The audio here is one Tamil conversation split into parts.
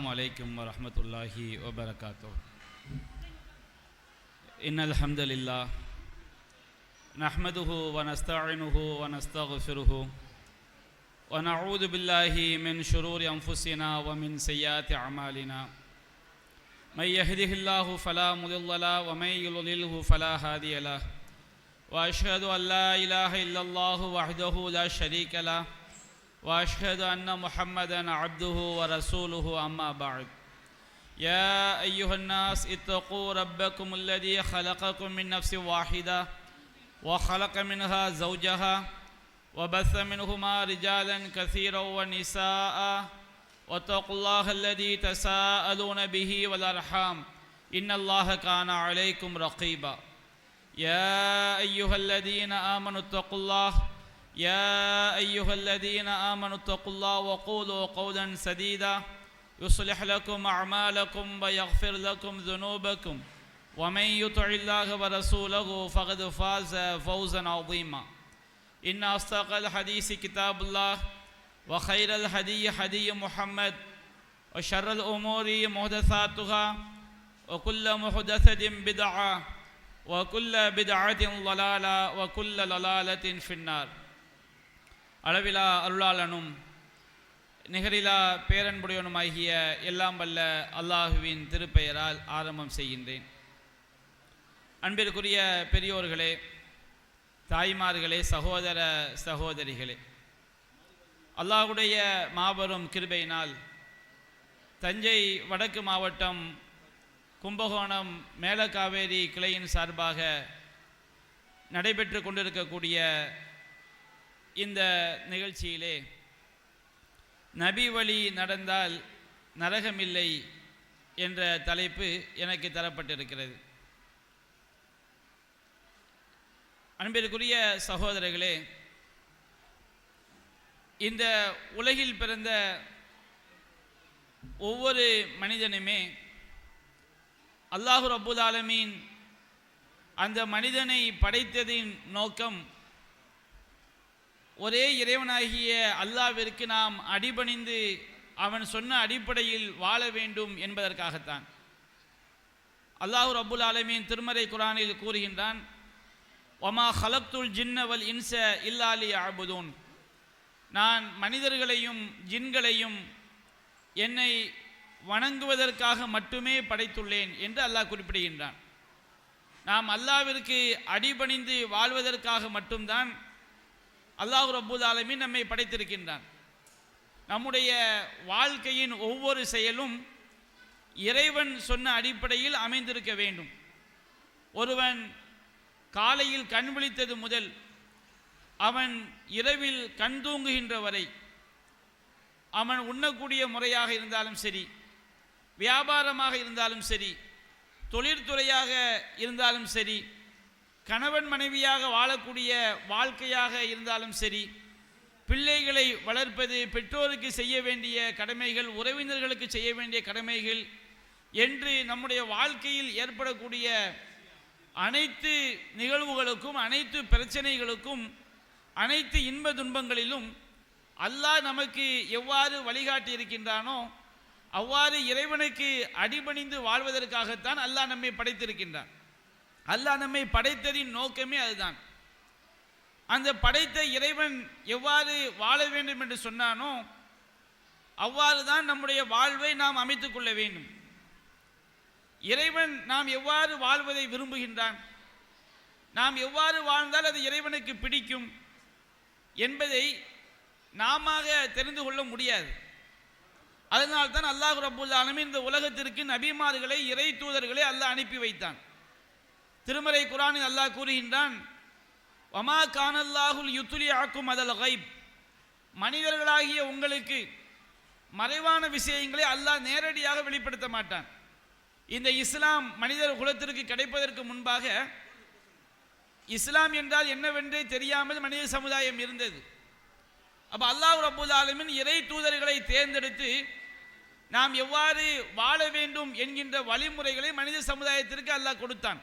السلام عليكم ورحمة الله وبركاته. إن الحمد لله نحمده ونستعينه ونستغفره ونعوذ بالله من شرور أنفسنا ومن سيئات أعمالنا. من يهده الله فلا مضل له ومن يضلله فلا هادي له. وأشهد أن لا إله إلا الله وحده لا شريك له وأشهد أن محمدا عبده ورسوله. أما بعد. يا أيها الناس اتقوا ربكم الذي خلقكم من نفس واحدة وخلق منها زوجها وبث منهما رجالا كثيرا ونساء واتقوا الله الذي تساءلون به والأرحام إن الله كان عليكم رقيبا. يا أيها الذين آمنوا اتقوا الله اتقوا الله وقولوا قولا سديدا يصلح لكم أعمالكم ويغفر لكم ذنوبكم ومن يطع الله ورسوله فقد فاز فوزا عظيما. إن أصدق الحديث كتاب الله وخير الهدي هدي محمد وشر الأمور محدثاتها وكل محدثة بدعة وكل بدعة ضلالة وكل ضلالة في النار. அளவிலா அருளாளனும் நிகரிலா பேரன்புடையவனுமாகிய எல்லாம் வல்ல அல்லாஹுவின் திருப்பெயரால் ஆரம்பம் செய்கின்றேன். அன்பிற்குரிய பெரியோர்களே, தாய்மார்களே, சகோதர சகோதரிகளே, அல்லாஹுடைய மாபெரும் கிருபையினால் தஞ்சை வடக்கு மாவட்டம் கும்பகோணம் மேலக்காவேரி கிளையின் சார்பாக நடைபெற்று கொண்டிருக்கக்கூடிய இந்த நிகழ்ச்சியிலே நபி வழி நடந்தால் நரகமில்லை என்ற தலைப்பு எனக்கு தரப்பட்டிருக்கிறது. அன்பிற்குரிய சகோதரர்களே, இந்த உலகில் பிறந்த ஒவ்வொரு மனிதனுமே அல்லாஹு ரப்புல் ஆலமீன் அந்த மனிதனை படைத்ததின் நோக்கம் ஒரே இறைவனாகிய அல்லாஹ்விற்கு நாம் அடிபணிந்து அவன் சொன்ன அடிப்படையில் வாழ வேண்டும் என்பதற்காகத்தான். அல்லாஹு ரப்புல் ஆலமீன் திருமறை குர்ஆனில் கூறுகின்றான், வமா ஹலக்துல் ஜின்ன வல் இன்ஸ இல்லா லியஅபுதூன். நான் மனிதர்களையும் ஜின்களையும் என்னை வணங்குவதற்காக மட்டுமே படைத்துள்ளேன் என்று அல்லாஹ் குறிப்பிடுகின்றான். நாம் அல்லாஹ்விற்கு அடிபணிந்து வாழ்வதற்காக மட்டும்தான் அல்லாஹ் ரப்புல் ஆலமீன் நம்மை படைத்திருக்கின்றான். நம்முடைய வாழ்க்கையின் ஒவ்வொரு செயலும் இறைவன் சொன்ன அடிப்படையில் அமைந்திருக்க வேண்டும். ஒருவன் காலையில் கண் விழித்தது முதல் அவன் இரவில் கண் தூங்குகின்ற வரை, அவன் உண்ணக்கூடிய முறையாக இருந்தாலும் சரி, வியாபாரமாக இருந்தாலும் சரி, தொழிற்துறையாக இருந்தாலும் சரி, கணவன் மனைவியாக வாழக்கூடிய வாழ்க்கையாக இருந்தாலும் சரி, பிள்ளைகளை வளர்ப்பது, பெற்றோருக்கு செய்ய வேண்டிய கடமைகள், உறவினர்களுக்கு செய்ய வேண்டிய கடமைகள் என்று நம்முடைய வாழ்க்கையில் ஏற்படக்கூடிய அனைத்து நிகழ்வுகளுக்கும், அனைத்து பிரச்சனைகளுக்கும், அனைத்து இன்ப துன்பங்களிலும் அல்லாஹ் நமக்கு எவ்வாறு வழிகாட்டி இருக்கின்றானோ அவ்வாறு இறைவனுக்கு அடிபணிந்து வாழ்வதற்காகத்தான் அல்லாஹ் நம்மை படைத்திருக்கின்றான். அல்லாஹ் நம்மை படைத்ததின் நோக்கமே அதுதான். அந்த படைத்த இறைவன் எவ்வாறு வாழ வேண்டும் என்று சொன்னானோ அவ்வாறு தான் நம்முடைய வாழ்வை நாம் அமைத்துக் கொள்ள வேண்டும். இறைவன் நாம் எவ்வாறு வாழ்வதை விரும்புகின்றான், நாம் எவ்வாறு வாழ்ந்தால் அது இறைவனுக்கு பிடிக்கும் என்பதை நாம தெரிந்து கொள்ள முடியாது. அதனால்தான் அல்லாஹ் ரப்புல் ஆலமீன் இந்த உலகத்திற்கு நபிமார்களை, இறை தூதர்களை அல்லாஹ் அனுப்பி வைத்தான். திருமறை குர்ஆனில் அல்லாஹ் கூறுகின்றான், வமா கானல்லாஹுல் யுத்லிஅக்கும் அலல் கைப். மனிதர்களாகிய உங்களுக்கு மறைவான விஷயங்களை அல்லாஹ் நேரடியாக வெளிப்படுத்த மாட்டான். இந்த இஸ்லாம் மனிதர் குலத்திற்கு கிடைப்பதற்கு முன்பாக இஸ்லாம் என்றால் என்னவென்றே தெரியாமல் மனித சமுதாயம் இருந்தது. அப்போ அல்லாஹ் ரப்புல் ஆலமீன் இறை தூதர்களை தேர்ந்தெடுத்து நாம் எவ்வாறு வாழ வேண்டும் என்கின்ற வழிமுறைகளை மனித சமுதாயத்திற்கு அல்லாஹ் கொடுத்தான்.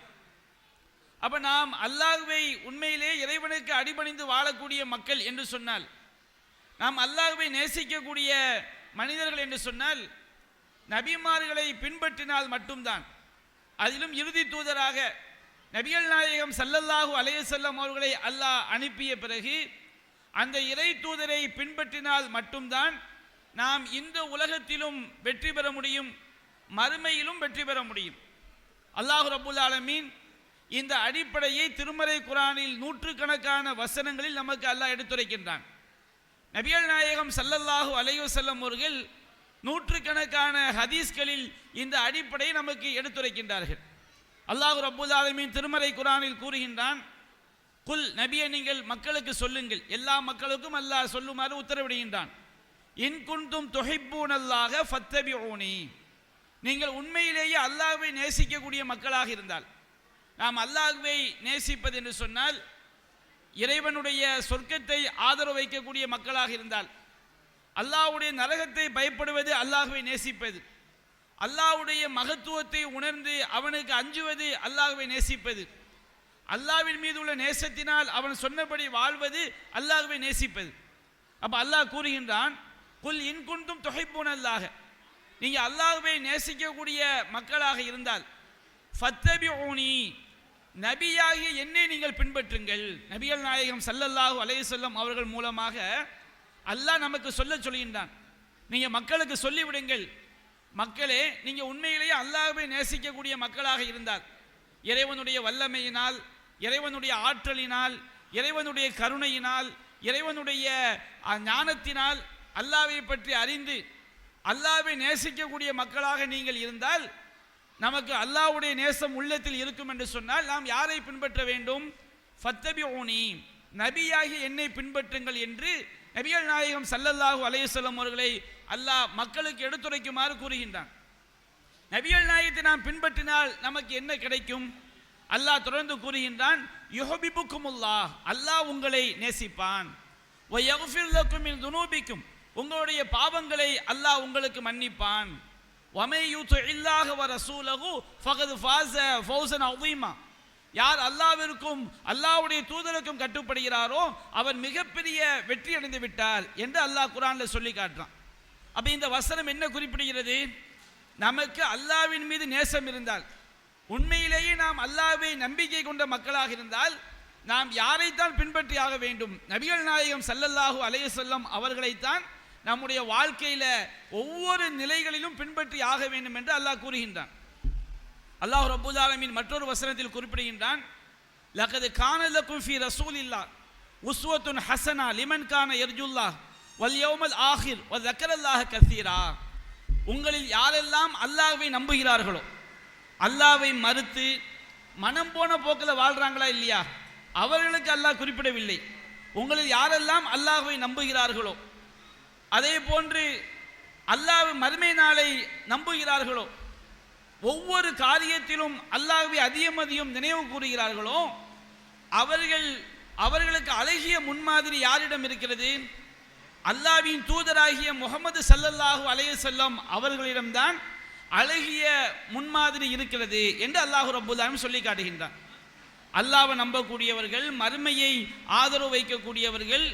அப்போ நாம் அல்லாஹ்வை உண்மையிலே இறைவனுக்கு அடிபணிந்து வாழக்கூடிய மக்கள் என்று சொன்னால், நாம் அல்லாஹ்வை நேசிக்கக்கூடிய மனிதர்கள் என்று சொன்னால், நபிமார்களை பின்பற்றினால் மட்டும்தான். அதிலும் இறுதி தூதராக நபிகள் நாயகம் ஸல்லல்லாஹு அலைஹி வஸல்லம் அவர்களை அல்லாஹ் அனுப்பிய பிறகு அந்த இறை தூதரை பின்பற்றினால் மட்டும்தான் நாம் இந்த உலகத்திலும் வெற்றி பெற முடியும், மறுமையிலும் வெற்றி பெற முடியும். அல்லாஹ் ரப்புல் ஆலமீன் இந்த அடிப்படையை திருமறை குர்ஆனில் நூற்றுக்கணக்கான வசனங்களில் நமக்கு அல்லாஹ் எடுத்துரைக்கின்றான். நபிகள் நாயகம் ஸல்லல்லாஹு அலைஹி வஸல்லம் அவர்கள் நூற்றுக்கணக்கான ஹதீஸ்களில் இந்த அடிப்படையை நமக்கு எடுத்துரைக்கின்றார்கள். அல்லாஹ் ரப்புல் ஆலமீன் திருமறை குர்ஆனில் கூறுகின்றான், குல் நபியை நீங்கள் மக்களுக்கு சொல்லுங்கள், எல்லா மக்களுக்கும் அல்லாஹ் சொல்லுமாறு உத்தரவிடுகின்றான். இன் குன்தும் துஹிப்பூனல்லாஹ ஃபத்தபிஊனி, நீங்கள் உண்மையிலேயே அல்லாஹ்வை நேசிக்கக்கூடிய மக்களாக இருந்தால், நாம் அல்லாஹ்வை நேசிப்பது என்று சொன்னால் இறைவனுடைய சொர்க்கத்தை ஆதரவு வைக்கக்கூடிய மக்களாக இருந்தால், அல்லாஹ்வுடைய நரகத்தை பயப்படுவது அல்லாஹ்வை நேசிப்பது, அல்லாஹ்வுடைய மகத்துவத்தை உணர்ந்து அவனுக்கு அஞ்சுவது அல்லாஹ்வை நேசிப்பது, அல்லாஹ்வின் மீது உள்ள நேசத்தினால் அவன் சொன்னபடி வாழ்வது அல்லாஹ்வை நேசிப்பது. அப்ப அல்லாஹ் கூறுகின்றான், குல் இன் குன்தும் துஹிப்பூனல்லாஹ, நீங்க அல்லாஹ்வை நேசிக்கக்கூடிய மக்களாக இருந்தால் ஃபத்தபிஊனி, நபியாகிய என்னை நீங்கள் பின்பற்றுங்கள். நபிகள் நாயகம் ஸல்லல்லாஹு அலைஹி வஸல்லம் அவர்கள் மூலமாக அல்லாஹ் நமக்கு சொல்லுகின்றான், நீங்க மக்களுக்கு சொல்லிவிடுங்கள், மக்களே நீங்க உண்மையிலேயே அல்லாஹ்வை நேசிக்கக்கூடிய மக்களாக இருந்தால் இறைவனுடைய வல்லமையினால், இறைவனுடைய ஆற்றலினால், இறைவனுடைய கருணையினால், இறைவனுடைய ஞானத்தினால் அல்லாஹ்வை பற்றி அறிந்து அல்லாஹ்வை நேசிக்கக்கூடிய மக்களாக நீங்கள் இருந்தால் நமக்கு அல்லாஹ்வுடைய நேசம் உள்ளத்தில் இருக்கும் என்று சொன்னால் நாம் யாரை பின்பற்ற வேண்டும்? ஃபத்தபிஊனி, நபியாகிய என்னை பின்பற்றுங்கள் என்று நபிகள் நாயகம் ஸல்லல்லாஹு அலைஹி வஸல்லம் அவர்களை அல்லாஹ் மக்களுக்கு எடுத்துரைக்குமாறு கூறுகின்றான். நபிகள் நாயகத்தை நாம் பின்பற்றினால் நமக்கு என்ன கிடைக்கும்? அல்லாஹ் தொடர்ந்து கூறுகின்றான், யுஹிப்புக்குமுல்லாஹ், அல்லாஹ் உங்களை நேசிப்பான், வ யக்ஃபிர் லக்கும் மின் துனூபிக்கும், உங்களுடைய பாவங்களை அல்லாஹ் உங்களுக்கு மன்னிப்பான், வமை யுத்திஇல்லாஹ வ ரசூலஹு ஃபகத் ஃபாஸ ஃபௌஸன் அஸீமா, யார் அல்லாஹ்விற்கும் அல்லாஹ்வுடைய தூதருக்கும் கட்டுப்படுகிறாரோ அவர் மிகப்பெரிய வெற்றி அடைந்து விட்டார் என்று அல்லாஹ் குர்ஆன்ல சொல்லி காட்டுறான். அப்ப இந்த வசனம் என்ன குறிப்பிடுகிறது? நமக்கு அல்லாஹ்வின் மீது நேசம் இருந்தால், உண்மையிலேயே நாம் அல்லாஹ்வை நம்பிக்கை கொண்ட மக்களாக இருந்தால் நாம் யாரைத்தான் பின்பற்றி ஆக வேண்டும்? நபிகள் நாயகம் ஸல்லல்லாஹு அலைஹி வஸல்லம் அவர்களைத்தான் நம்முடைய வாழ்க்கையில ஒவ்வொரு நிலைகளிலும் பின்பற்றி ஆக வேண்டும் என்று அல்லாஹ் கூறுகின்றான். அல்லாஹ் ரப்புல் ஆலமீன் மற்றொரு வசனத்தில் குறிப்பிடுகின்றான், லகத் கான லக்கும் ஃபீ ரசூலில்லாஹ் உஸ்வத்துன் ஹஸனா லிமன் கான யர்ஜுல்லாஹ் வல் யௌமல் ஆகிர் வ ஸக்கரல்லாஹ கஸீரா, உங்களில் யாரெல்லாம் அல்லாஹ்வை நம்புகிறார்களோ, அல்லாஹ்வை மறுத்து மனம் போன போக்கில் வாழ்றாங்களா இல்லையா, அவர்களுக்கு அல்லாஹ் குறிப்பிடவில்லை. உங்களில் யாரெல்லாம் அல்லாஹ்வை நம்புகிறார்களோ, அதே போன்று அல்லாஹ் மறுமை நாளை நம்புகிறார்களோ, ஒவ்வொரு காரியத்திலும் அல்லாஹ்வை அதிகம் அதிகம் நினைவு கூறுகிறார்களோ, அவர்களுக்கு அழகிய முன்மாதிரி யாரிடம் இருக்கிறது? அல்லாஹ்வின் தூதராகிய முஹம்மது ஸல்லல்லாஹு அலைஹி வஸல்லம் அவர்களிடம்தான் அழகிய முன்மாதிரி இருக்கிறது என்று அல்லாஹ் ரப்புல் ஆலமீன் சொல்லி காட்டுகின்றான். அல்லாஹ்வை நம்பக்கூடியவர்கள், மறுமையை ஆதரவு வைக்கக்கூடியவர்கள்,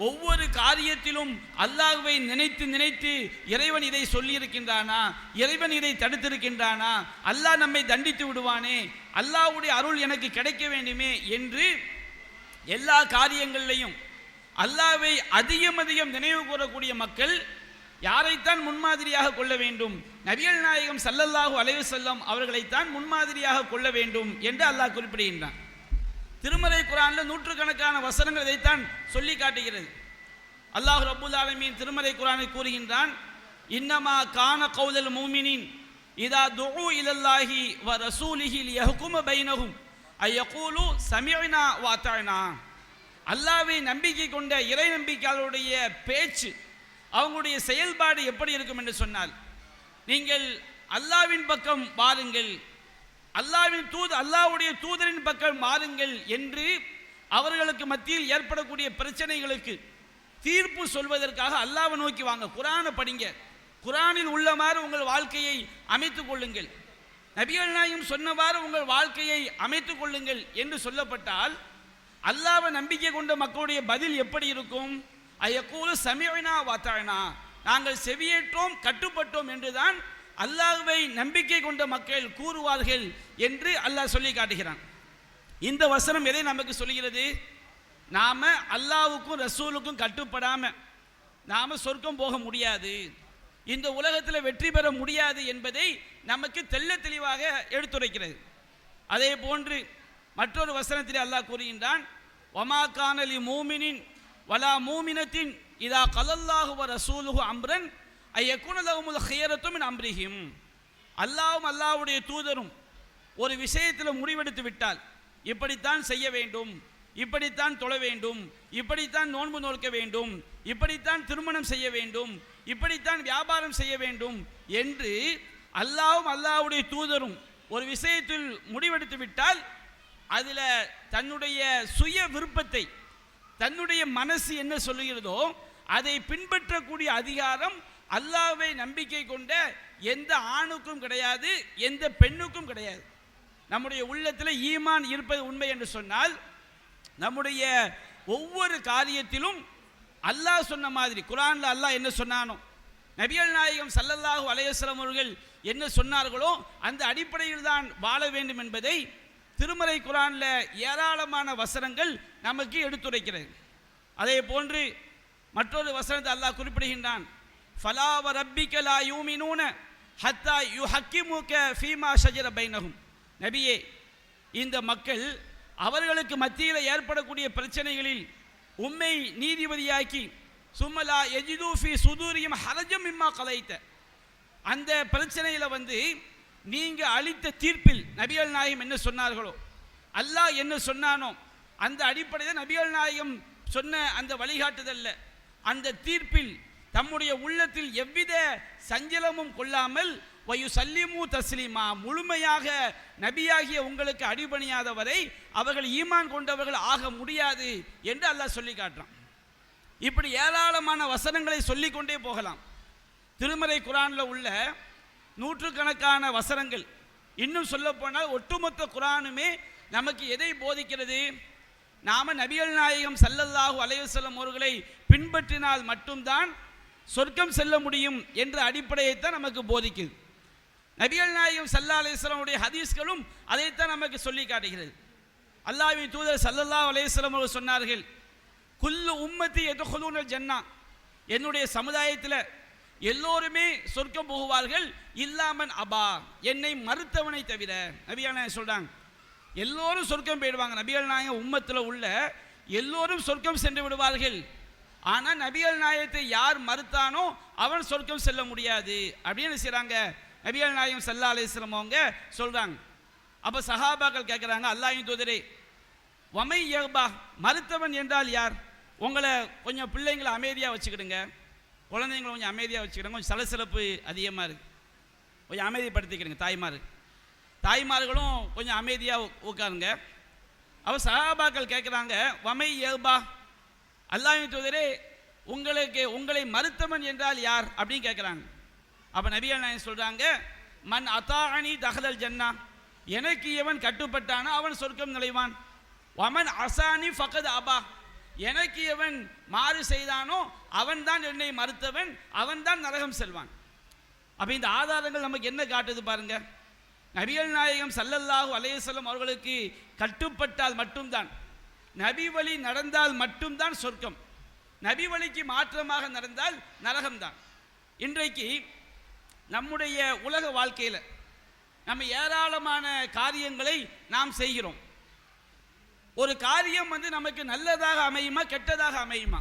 ஒவ்வொரு காரியத்திலும் அல்லாஹ்வை நினைத்து நினைத்து இறைவன் இதை சொல்லி இருக்கின்றானா, இறைவன் இதை தடுத்திருக்கின்றானா, அல்லாஹ் நம்மை தண்டித்து விடுவானே, அல்லாஹ்வுடைய அருள் எனக்கு கிடைக்க வேண்டுமே என்று எல்லா காரியங்களிலையும் அல்லாஹ்வை அதிகம் அதிகம் நினைவு கூறக்கூடிய மக்கள் யாரைத்தான் முன்மாதிரியாக கொள்ள வேண்டும்? நபிகள் நாயகம் ஸல்லல்லாஹு அலைஹி வஸல்லம் அவர்களைத்தான் முன்மாதிரியாக கொள்ள வேண்டும் என்று அல்லாஹ் குறிப்பிடுகின்றான். திருமறை குர்ஆன்ல நூற்றுக்கணக்கான வசனங்கள் இதைத்தான் சொல்லி காட்டுகிறது. அல்லாஹ் ரப்புல் ஆலமீன் திருமறை குர்ஆனில் கூறுகின்றான், இன்னமா கான கௌலல் முஃமினீன் இதா துஉ இலல்லாஹி வ ரசூலிஹி லியஹ்கும பைனஹும் அய்யகூலு சமிஅனா வ அத்தஅனா, அல்லாஹ்வை நம்பிக்கை கொண்ட இறை நம்பிக்கையாளருடைய பேச்சு, அவங்களுடைய செயல்பாடு எப்படி இருக்கும் என்று சொன்னால், நீங்கள் அல்லாஹ்வின் பக்கம் வாருங்கள், அல்லாஹ்வுடைய தூதரின் பக்கம் மாறுங்கள் என்று அவர்களுக்கு மத்தியில் ஏற்படக்கூடிய பிரச்சனைகளுக்கு தீர்ப்பு சொல்வதற்காக அல்லாஹ்வை நோக்கி வாங்க, குர்ஆனை படிங்க, குர்ஆனில் உள்ளவாறு உங்கள் வாழ்க்கையை அமைத்துக் கொள்ளுங்கள், நபிகள் நாயகம் சொன்னவாறு உங்கள் வாழ்க்கையை அமைத்துக் கொள்ளுங்கள் என்று சொல்லப்பட்டால் அல்லாஹ்வை நம்பிக்கை கொண்ட மக்களுடைய பதில் எப்படி இருக்கும்? அயக்கூலு சமிஅனா வ அத்தஅனா, நாங்கள் செவியேற்றோம் கட்டுப்பட்டோம் என்றுதான் அல்லாஹ்வை நம்பிக்கை கொண்ட மக்கள் கூறுவார்கள் என்று அல்லாஹ் சொல்லி காட்டுகிறான். இந்த வசனம் எதை நமக்கு சொல்கிறது? நாம அல்லாஹ்வுக்கும் ரசூலுக்கும் கட்டுப்படாம நாம சொர்க்கம் போக முடியாது, இந்த உலகத்தில் வெற்றி பெற முடியாது என்பதை நமக்கு தெள்ள தெளிவாக எடுத்துரைக்கிறது. அதே போன்று மற்றொரு வசனத்தில் அல்லாஹ் கூறுகின்றான், வமா கானலி மூமினின் வலா மூமினத்தின் இதா கலல்லாஹு வ ரசூலுஹு அம்ரன் ஐயகுன லஹுமுல் ஹியரத்து மின் அம்ரிஹிம். அல்லாஹ்வும் அல்லாஹ்வுடைய தூதரும் ஒரு விஷயத்தில் முடிவெடுத்து விட்டால் இப்படித்தான் செய்ய வேண்டும், இப்படித்தான் தொழ வேண்டும், இப்படித்தான் நோன்பு நோக்க வேண்டும், இப்படித்தான் திருமணம் செய்ய வேண்டும், இப்படித்தான் வியாபாரம் செய்ய வேண்டும் என்று அல்லாஹ்வும் அல்லாஹ்வுடைய தூதரும் ஒரு விஷயத்தில் முடிவெடுத்து விட்டால் அதில் தன்னுடைய சுய விருப்பத்தை, தன்னுடைய மனசு என்ன சொல்லுகிறதோ அதை பின்பற்றக்கூடிய அதிகாரம் அல்லாஹ்வை நம்பிக்கை கொண்ட எந்த ஆணுக்கும் கிடையாது, எந்த பெண்ணுக்கும் கிடையாது. நம்முடைய உள்ளத்தில் ஈமான் இருப்பது உண்மை என்று சொன்னால் நம்முடைய ஒவ்வொரு காரியத்திலும் அல்லாஹ் சொன்ன மாதிரி, குர்ஆன்ல அல்லாஹ் என்ன சொன்னானோ, நபிகள் நாயகம் ஸல்லல்லாஹு அலைஹி வஸல்லம் அவர்கள் என்ன சொன்னார்களோ அந்த அடிப்படையில் தான் வாழ வேண்டும் என்பதை திருமறை குர்ஆன்ல ஏராளமான வசனங்கள் நமக்கு எடுத்துரைக்கிறது. அதே போன்று மற்றொரு வசனத்தை அல்லாஹ் குறிப்பிடுகின்றான், ஃபலா வ ரப்பிக லா யூமினூன ஹத்தா யுஹக்கிமுக ஃபீமா ஷஜர பைனஹும். நபியே, இந்த மக்கள் அவர்களுக்கு மத்தியில் ஏற்படக்கூடிய பிரச்சனைகளில் உம்மை நீதிபதியாக்கி சும்மலா எஜிது ஃபி சுதூரியும் ஹரஜம் மிம்மா கலைத்த, அந்த பிரச்சனையில் நீங்க அளித்த தீர்ப்பில் நபிகள் நாயகம் என்ன சொன்னார்களோ, அல்லாஹ் என்ன சொன்னானோ அந்த அடிப்படையில் நபிகள் நாயகம் சொன்ன அந்த வழிகாட்டுதல்ல அந்த தீர்ப்பில் தம்முடைய உள்ளத்தில் எவ்வித சஞ்சலமும் கொள்ளாமல் வயு சல்லிமு தஸ்லீமா, முழுமையாக நபியாகிய உங்களுக்கு அடிபணியாதவரை அவர்கள் ஈமான் கொண்டவர்கள் ஆக முடியாது என்று அல்லாஹ் சொல்லி காட்டுறான். இப்படி ஏராளமான வசனங்களை சொல்லிக்கொண்டே போகலாம். திருமறை குர்ஆனில் உள்ள நூற்றுக்கணக்கான வசனங்கள், இன்னும் சொல்ல போனால் ஒட்டுமொத்த குர்ஆனுமே நமக்கு எதை போதிக்கிறது? நாம நபிகள் நாயகம் ஸல்லல்லாஹு அலைஹி வஸல்லம் அவர்களை பின்பற்றினால் மட்டும்தான் சொர்க்கம் செல்ல முடியும் என்ற அடிப்படையைத்தான் நமக்கு போதிக்குது. நபிகள் நாயகம் ஸல்லல்லாஹு அலைஹி வஸல்லம் உடைய ஹதீஸ்களும் அதைத்தான் நமக்கு சொல்லி காட்டுகிறது. அல்லாஹ்வின் தூதர் ஸல்லல்லாஹு அலைஹி வஸல்லம் அவர்கள் சொன்னார்கள், குல்லு உம்மத்தி யதுகுலூனல் ஜன்னா, என்னுடைய சமுதாயத்தில் எல்லோருமே சொர்க்கம் போகுவார்கள், இல்லாமன் அபா, என்னை மறுத்தவனை தவிர. நபிகள் நாயகம் சொல்றாங்க, எல்லோரும் சொர்க்கம் போயிடுவாங்க, நபிகள் நாயகம் உம்மத்தில் உள்ள எல்லோரும் சொர்க்கம் சென்று விடுவார்கள், ஆனால் நபிகள் நாயகத்தை யார் மறுத்தானோ அவன் சொர்க்கம் செல்ல முடியாது அப்படின்னு செய்கிறாங்க நபிகள் நாயகம் ஸல்லல்லாஹு அலைஹி வஸல்லம் அவங்க சொல்கிறாங்க. அப்போ சஹாபாக்கள் கேட்குறாங்க, அல்லாஹ்வின் தூதரே, வமை யக்பா, மறுத்தவன் என்றால் யார்? உங்களை கொஞ்சம் பிள்ளைங்களை அமைதியாக வச்சுக்கிடுங்க, குழந்தைங்களை கொஞ்சம் அமைதியாக வச்சுக்கிடுங்க, கொஞ்சம் சலசலப்பு அதிகமாக இருக்குது, கொஞ்சம் அமைதிப்படுத்திக்கிடுங்க. தாய்மார்களும் கொஞ்சம் அமைதியாக உட்காருங்க. அவர் சஹாபாக்கள் கேட்குறாங்க, வமை யக்பா, அல்லாஹ்வின் தூதரே, உங்களை மறுத்தவன் என்றால் யார் அப்படின்னு கேட்குறாங்க. அப்போ நபிகள் நாயகம் சொல்கிறாங்க, மன் அத்தாஅனி தஹலல் ஜன்னா, எனக்கு எவன் கட்டுப்பட்டானோ அவன் சொர்க்கம் நுழைவான். வமன் அசானி ஃபகத் அபா, எனக்கு எவன் மாறு செய்தானோ அவன் தான் என்னை மறுத்தவன், அவன் தான் நரகம் செல்வான். அப்போ இந்த ஆதாரங்கள் நமக்கு என்ன காட்டுது பாருங்க. நபிகள் நாயகம் ஸல்லல்லாஹு அலைஹி வஸல்லம் அவர்களுக்கு கட்டுப்பட்டால் மட்டும்தான், நபி வழி நடந்தால் மட்டும்தான் சொர்க்கம், நபி வழிக்கு மாற்றமாக நடந்தால் நரகம்தான். இன்றைக்கு நம்முடைய உலக வாழ்க்கையில் நம்ம ஏராளமான காரியங்களை நாம் செய்கிறோம். ஒரு காரியம் நமக்கு நல்லதாக அமையுமா கெட்டதாக அமையுமா?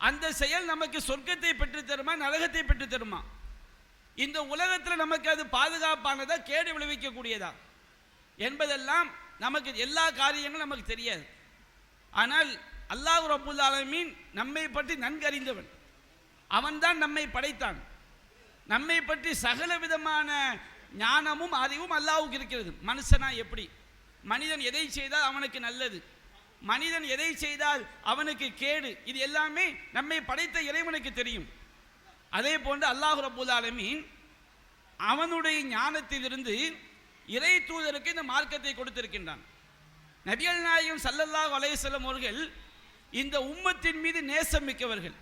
அந்த செயல் நமக்கு சொர்க்கத்தை பெற்று தருமா நரகத்தை பெற்று தருமா? இந்த உலகத்தில் நமக்கு அது பாதுகாப்பானதா கேடு விளைவிக்கக்கூடியதா என்பதெல்லாம் நமக்கு எல்லா காரியங்களும் நமக்கு தெரியாது. ஆனால் அல்லாஹ் ரப்புல் ஆலமீன் நம்மை பற்றி நன்கறிந்தவன், அவன்தான் நம்மை படைத்தான். நம்மை பற்றி சகல விதமான ஞானமும் அறிவும் அல்லாஹ்வுக்கு இருக்கிறது. மனுஷனா எப்படி, மனிதன் எதை செய்தால் அவனுக்கு நல்லது, மனிதன் எதை செய்தால் அவனுக்கு கேடு, இது எல்லாமே நம்மை படைத்த இறைவனுக்கு தெரியும். அதே போன்று அல்லாஹ் ரப்புல் ஆலமீன் அவனுடைய ஞானத்திலிருந்து இறை தூதருக்கு இந்த மார்க்கத்தை கொடுத்திருக்கின்றான். நபிகள் நாயகம் ஸல்லல்லாஹு அலைஹி வஸல்லம் அவர்கள் இந்த உம்மத்தின் மீது நேசம் மிக்கவர்கள்,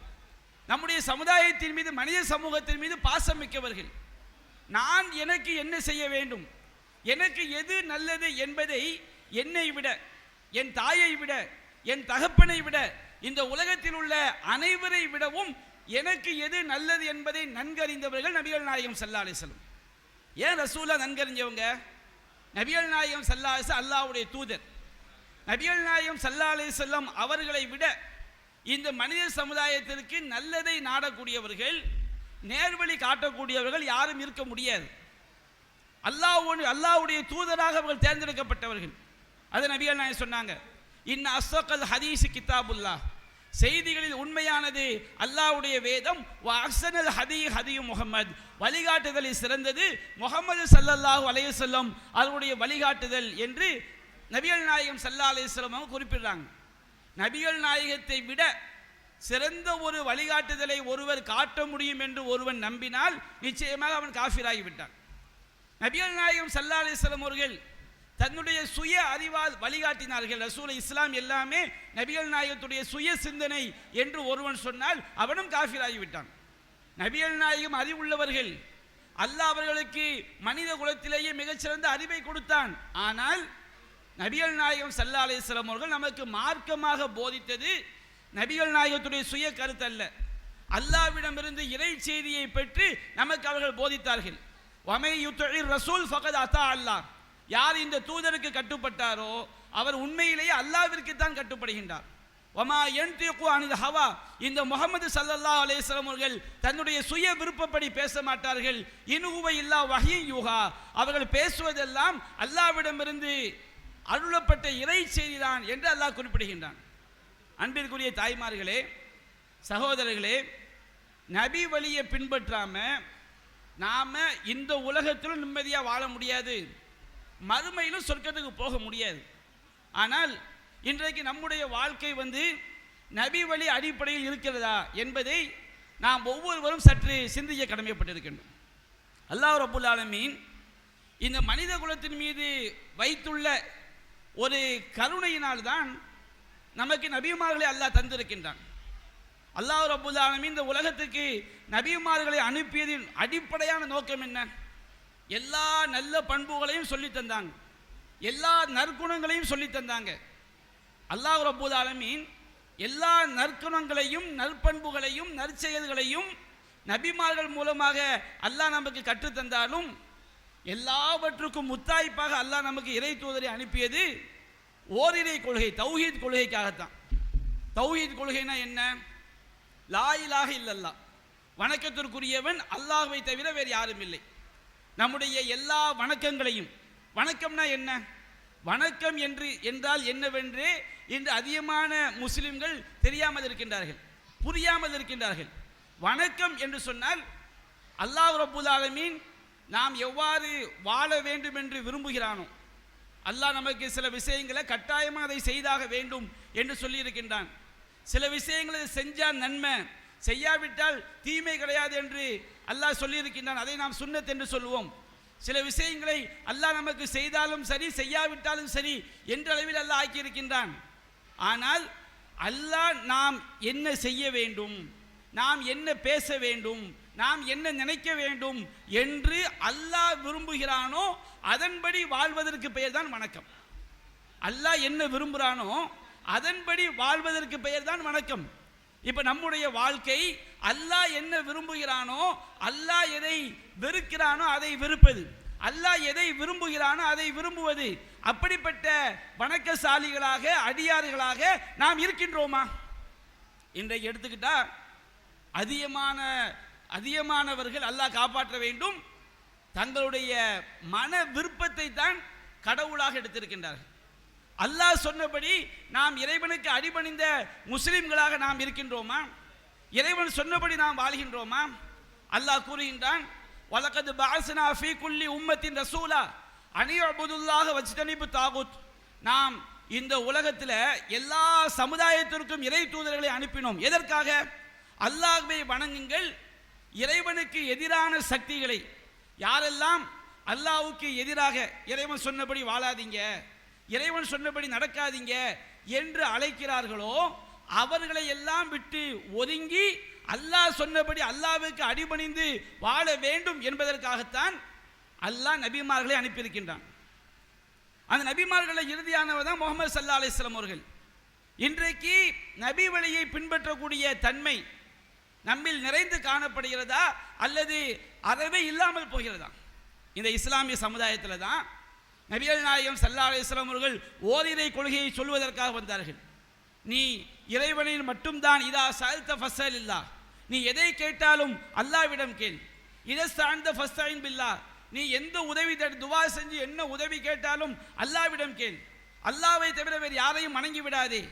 நம்முடைய சமுதாயத்தின் மீது மனித சமூகத்தின் மீது பாசம் மிக்கவர்கள். நான் எனக்கு என்ன செய்ய வேண்டும், எனக்கு எது நல்லது என்பதை என்னை விட, என் தாயை விட, என் தகப்பனை விட, இந்த உலகத்தில் உள்ள அனைவரை விடவும் எனக்கு எது நல்லது என்பதை நன்கறிந்தவர்கள் நபிகள் நாயகம் ஸல்லல்லாஹு அலைஹி வஸல்லம். ஏன் ரசூலா நன்கறிஞ்சவங்க? நபிகள் நாயகம் ஸல்லல்லாஹு அலைஹி வஸல்லம் அல்லாஹ்வுடைய தூதர். நபிகள் நாயகம் ஸல்லல்லாஹு அலைஹி வஸல்லம் அவர்களை விட இந்த மனித சமுதாயத்திற்கு நல்லதை நாடக்கூடியவர்கள், நேர்வழி காட்டக்கூடியவர்கள் யாரும் இருக்க முடியாது. அல்லாஹ்வுடைய தூதராக அவர்கள் தேர்ந்தெடுக்கப்பட்டவர்கள். அது நபிகள் நாயகம் சொன்னாங்க, இன்ன அஸ்ஸகல் ஹதீஸ் கிதாபுல்லாஹ், செய்திகளில் உண்மையானது அல்லாஹ்வுடைய வேதம், வ அஹ்ஸனல் ஹதீ ஹதீ முஹம்மத், வழிகாட்டுதலில் சிறந்தது முஹம்மது ஸல்லல்லாஹு அலைஹி வஸல்லம் அவருடைய வழிகாட்டுதல் என்று நபிகள் நாயகம் ஸல்லல்லாஹு அலைஹி வஸல்லம் அவங்க குறிப்பிடுறாங்க. நபிகள் நாயகத்தை விட சிறந்த ஒரு வழிகாட்டுதலை ஒருவர் காட்ட முடியும் என்று ஒருவன் நம்பினால் நிச்சயமாக அவன் காஃபிராகி விட்டான். நபிகள் நாயகம் ஸல்லல்லாஹு அலைஹி வஸல்லம் அவர்கள் தன்னுடைய சுய அறிவால் வழிகாட்டினார்கள். ரசூல் இஸ்லாம் எல்லாமே நபிகள் நாயகத்துடைய சுய சிந்தனை என்று ஒருவன் சொன்னால் அவனும் காஃபிராகி விட்டான். நபிகள் நாயகம் அறிவுள்ளவர்கள், அல்லாஹ் அவர்களுக்கு மனித குலத்திலேயே மிகச்சிறந்த அறிவை கொடுத்தான். ஆனால் நபிகள் நாயகம் ஸல்லல்லாஹு அலைஹி வஸல்லம் அவர்கள் நமக்கு மார்க்கமாக போதித்தது நபிகள் நாயகத்துடைய சுய கருத்து அல்ல, அல்லாஹ்விடமிருந்து இறை செய்தியை பெற்று நமக்கு அவர்கள் போதித்தார்கள். வமை யுத்இர் ரசூல் ஃபகத் அத்தா அல்லாஹ், யார் இந்த தூதருக்கு கட்டுப்பட்டாரோ அவர் உண்மையிலேயே அல்லாஹ்விற்கு தான் கட்டுப்படுகின்றார். வமா யன்திகு அனில் ஹவா, இந்த முஹம்மது ஸல்லல்லாஹு அலைஹி வஸல்லம் அவர்கள் தன்னுடைய சுய விருப்பப்படி பேச மாட்டார்கள். இன்ஹுவ இல்லா வஹ்யு யூஹா, அவர்கள் பேசுவதெல்லாம் அல்லாஹ்விடமிருந்து அருளப்பட்ட இறை செய்திதான் என்று அல்லாஹ் குறிப்பிடுகின்றான். அன்பிற்குரிய தாய்மார்களே, சகோதரர்களே, நபி வழியை பின்பற்றாம நாம இந்த உலகத்திலும் நிம்மதியாக வாழ முடியாது, மறுமையிலும் சொர்க்கத்துக்கு போக முடியாது. ஆனால் இன்றைக்கு நம்முடைய வாழ்க்கை நபி வழி அடிப்படையில் இருக்கிறதா என்பதை நாம் ஒவ்வொருவரும் சற்று சிந்திக்க கடமைப்பட்டிருக்கின்றோம். அல்லாஹ் ரப்புல் ஆலமீன் இந்த மனித குலத்தின் மீது வைத்துள்ள ஒரு கருணையினால் தான் நமக்கு நபிமார்களை அல்லாஹ் தந்திருக்கின்றான். அல்லாஹ் ரப்புல் ஆலமீன் இந்த உலகத்துக்கு நபிமார்களை அனுப்பியதின் அடிப்படையான நோக்கம் என்ன? எல்லா நல்ல பண்புகளையும் சொல்லி தந்தாங்க, எல்லா நற்குணங்களையும் சொல்லி தந்தாங்க. அல்லாஹ் ரப்புல் ஆலமீன் எல்லா நற்குணங்களையும் நற்பண்புகளையும் நற்செயல்களையும் நபிமார்கள் மூலமாக அல்லாஹ் நமக்கு கற்றுத்தந்தாலும் எல்லாவற்றுக்கும் முத்தாய்ப்பாக அல்லாஹ் நமக்கு இறை தூதரை அனுப்பியது ஓரிரை கொள்கை, தௌஹீத் கொள்கைக்காகத்தான். தௌஹீத் கொள்கைனா என்ன? லா இலாஹ இல்லல்லாஹ், வணக்கத்திற்குரியவன் அல்லாஹ்வை தவிர வேறு யாரும் இல்லை. நம்முடைய எல்லா வணக்கங்களையும், வணக்கம்னா என்ன, வணக்கம் என்றால் என்னவென்று இன்று அதிகமான முஸ்லிம்கள் தெரியாமல் இருக்கின்றார்கள், புரியாமல் இருக்கின்றார்கள். வணக்கம் என்று சொன்னால் அல்லாஹ் ரப்புல் ஆலமீன் நாம் எவ்வாறு வாழ வேண்டும் என்று விரும்புகிறானோ, அல்லாஹ் நமக்கு சில விஷயங்களை கட்டாயமாக அதை செய்தாக வேண்டும் என்று சொல்லியிருக்கின்றான். சில விஷயங்களை செஞ்சால் நன்மை, செய்யாவிட்டால் தீமை கிடையாது என்று அல்லாஹ் சொல்லியிருக்கின்றான். அதை நாம் சுன்னத் என்று சொல்லுவோம். சில விஷயங்களை அல்லாஹ் நமக்கு செய்தாலும் சரி செய்யாவிட்டாலும் சரி என்ற அளவில் அல்லாஹ் ஆக்கியிருக்கின்றான். ஆனால் அல்லாஹ் நாம் என்ன செய்ய வேண்டும், நாம் என்ன பேச வேண்டும், நாம் என்ன நினைக்க வேண்டும் என்று அல்லாஹ் விரும்புகிறானோ அதன்படி வாழ்வதற்கு பெயர் தான் வணக்கம். அல்லாஹ் என்ன விரும்புகிறானோ அதன்படி வாழ்வதற்கு பெயர் தான் வணக்கம். இப்ப நம்முடைய வாழ்க்கை அல்லாஹ் என்ன விரும்புகிறானோ, அல்லாஹ் எதை வெறுக்கிறானோ அதை வெறுப்பது, அல்லாஹ் எதை விரும்புகிறானோ அதை விரும்புவது, அப்படிப்பட்ட வணக்கசாலிகளாக அடியார்களாக நாம் இருக்கின்றோமா? இன்றைக்கு எடுத்துக்கிட்டா அதிகமானவர்கள் அல்லாஹ் காப்பாற்ற வேண்டும் தங்களுடைய மன விருப்பத்தை தான் கடவுளாக எடுத்திருக்கின்றார்கள். அல்லாஹ் சொன்னபடி நாம் இறைவனுக்கு அடிபணிந்த முஸ்லிம்களாக நாம் இருக்கின்றோமா? இறைவன் சொன்னபடி நாம் வாழ்கின்றோமா? அல்லாஹ் கூறுகின்றான், வலகத் பஅஸ்னா ஃபீ குல்லி உம்மத்தின் ரசூலா அனியபுதுல்லாஹ வஜ்தனிபு தாகுத். நாம் இந்த உலகத்தில் எல்லா சமுதாயத்திற்கும் இறை தூதர்களை அனுப்பினோம். எதற்காக? அல்லாஹ்வை வணங்குங்கள், இறைவனுக்கு எதிரான சக்திகளை, யாரெல்லாம் அல்லாஹ்வுக்கு எதிராக இறைவன் சொன்னபடி வாழாதீங்க, இறைவன் சொன்னபடி நடக்காதீங்க என்று அழைக்கிறார்களோ அவர்களை எல்லாம் விட்டு ஒதுங்கி அல்லாஹ் சொன்னபடி அல்லாஹ்வுக்கு அடிபணிந்து வாழ வேண்டும் என்பதற்காகத்தான் அல்லாஹ் நபிமார்களை அனுப்பியிருக்கின்றான். அந்த நபிமார்களில் இறுதியானவர் தான் முகமது ஸல்லல்லாஹு அலைஹி வஸல்லம் அவர்கள். இன்றைக்கு நபி வழியை பின்பற்றக்கூடிய தன்மை நம்மில் நிறைந்து காணப்படுகிறதா அல்லது அறவே இல்லாமல் போகிறதா? இந்த இஸ்லாமிய சமுதாயத்தில் தான் நபிகள் நாயகம் ஸல்லல்லாஹு அலைஹி வஸல்லம் அவர்கள் ஓரிரை கொள்கையை சொல்வதற்காக வந்தார்கள். நீ இறைவனில் மட்டும்தான் இதா சஅல்த ஃபஸ்அலில்லாஹ், நீ எதை கேட்டாலும் அல்லாஹ்விடம் கேள். இதஸ்தஅன்த ஃபஸ்தஇன் பில்லாஹ், நீ எந்த உதவி துவா செஞ்சு என்ன உதவி கேட்டாலும் அல்லாஹ்விடம் கேள். அல்லாஹ்வை தவிர வேறு யாரையும் வணங்கி விடாதே.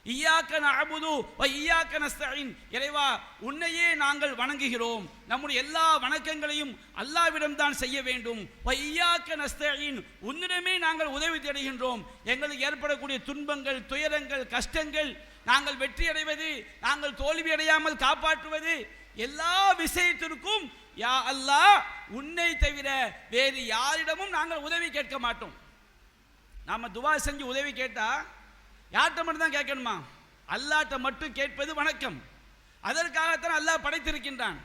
இய்யாக நஅபுது வ இய்யாக நஸ்தஈன், இறைவா உன்னையே நாங்கள் வணங்குகிறோம், நம்முடைய எல்லா வணக்கங்களையும் அல்லாஹ்விடம் தான் செய்ய வேண்டும். வ இய்யாக நஸ்தஈன், உன்னிடமே நாங்கள் உதவி தேடுகின்றோம். எங்களுக்கு ஏற்படக்கூடிய துன்பங்கள், துயரங்கள், கஷ்டங்கள், நாங்கள் வெற்றி அடைவது, நாங்கள் தோல்வி அடையாமல் காப்பாற்றுவது, எல்லா விஷயத்திற்கும் யா அல்லாஹ் உன்னை தவிர வேறு யாரிடமும் நாங்கள் உதவி கேட்க மாட்டோம். நாம துவா செஞ்சு உதவி கேட்டா யார்கிட்ட மட்டும் தான் கேட்கணுமா? அல்லாஹ்ட்ட மட்டும் கேட்பது வணக்கம். அதற்காகத்தான் அல்லாஹ் படைத்திருக்கின்றான்.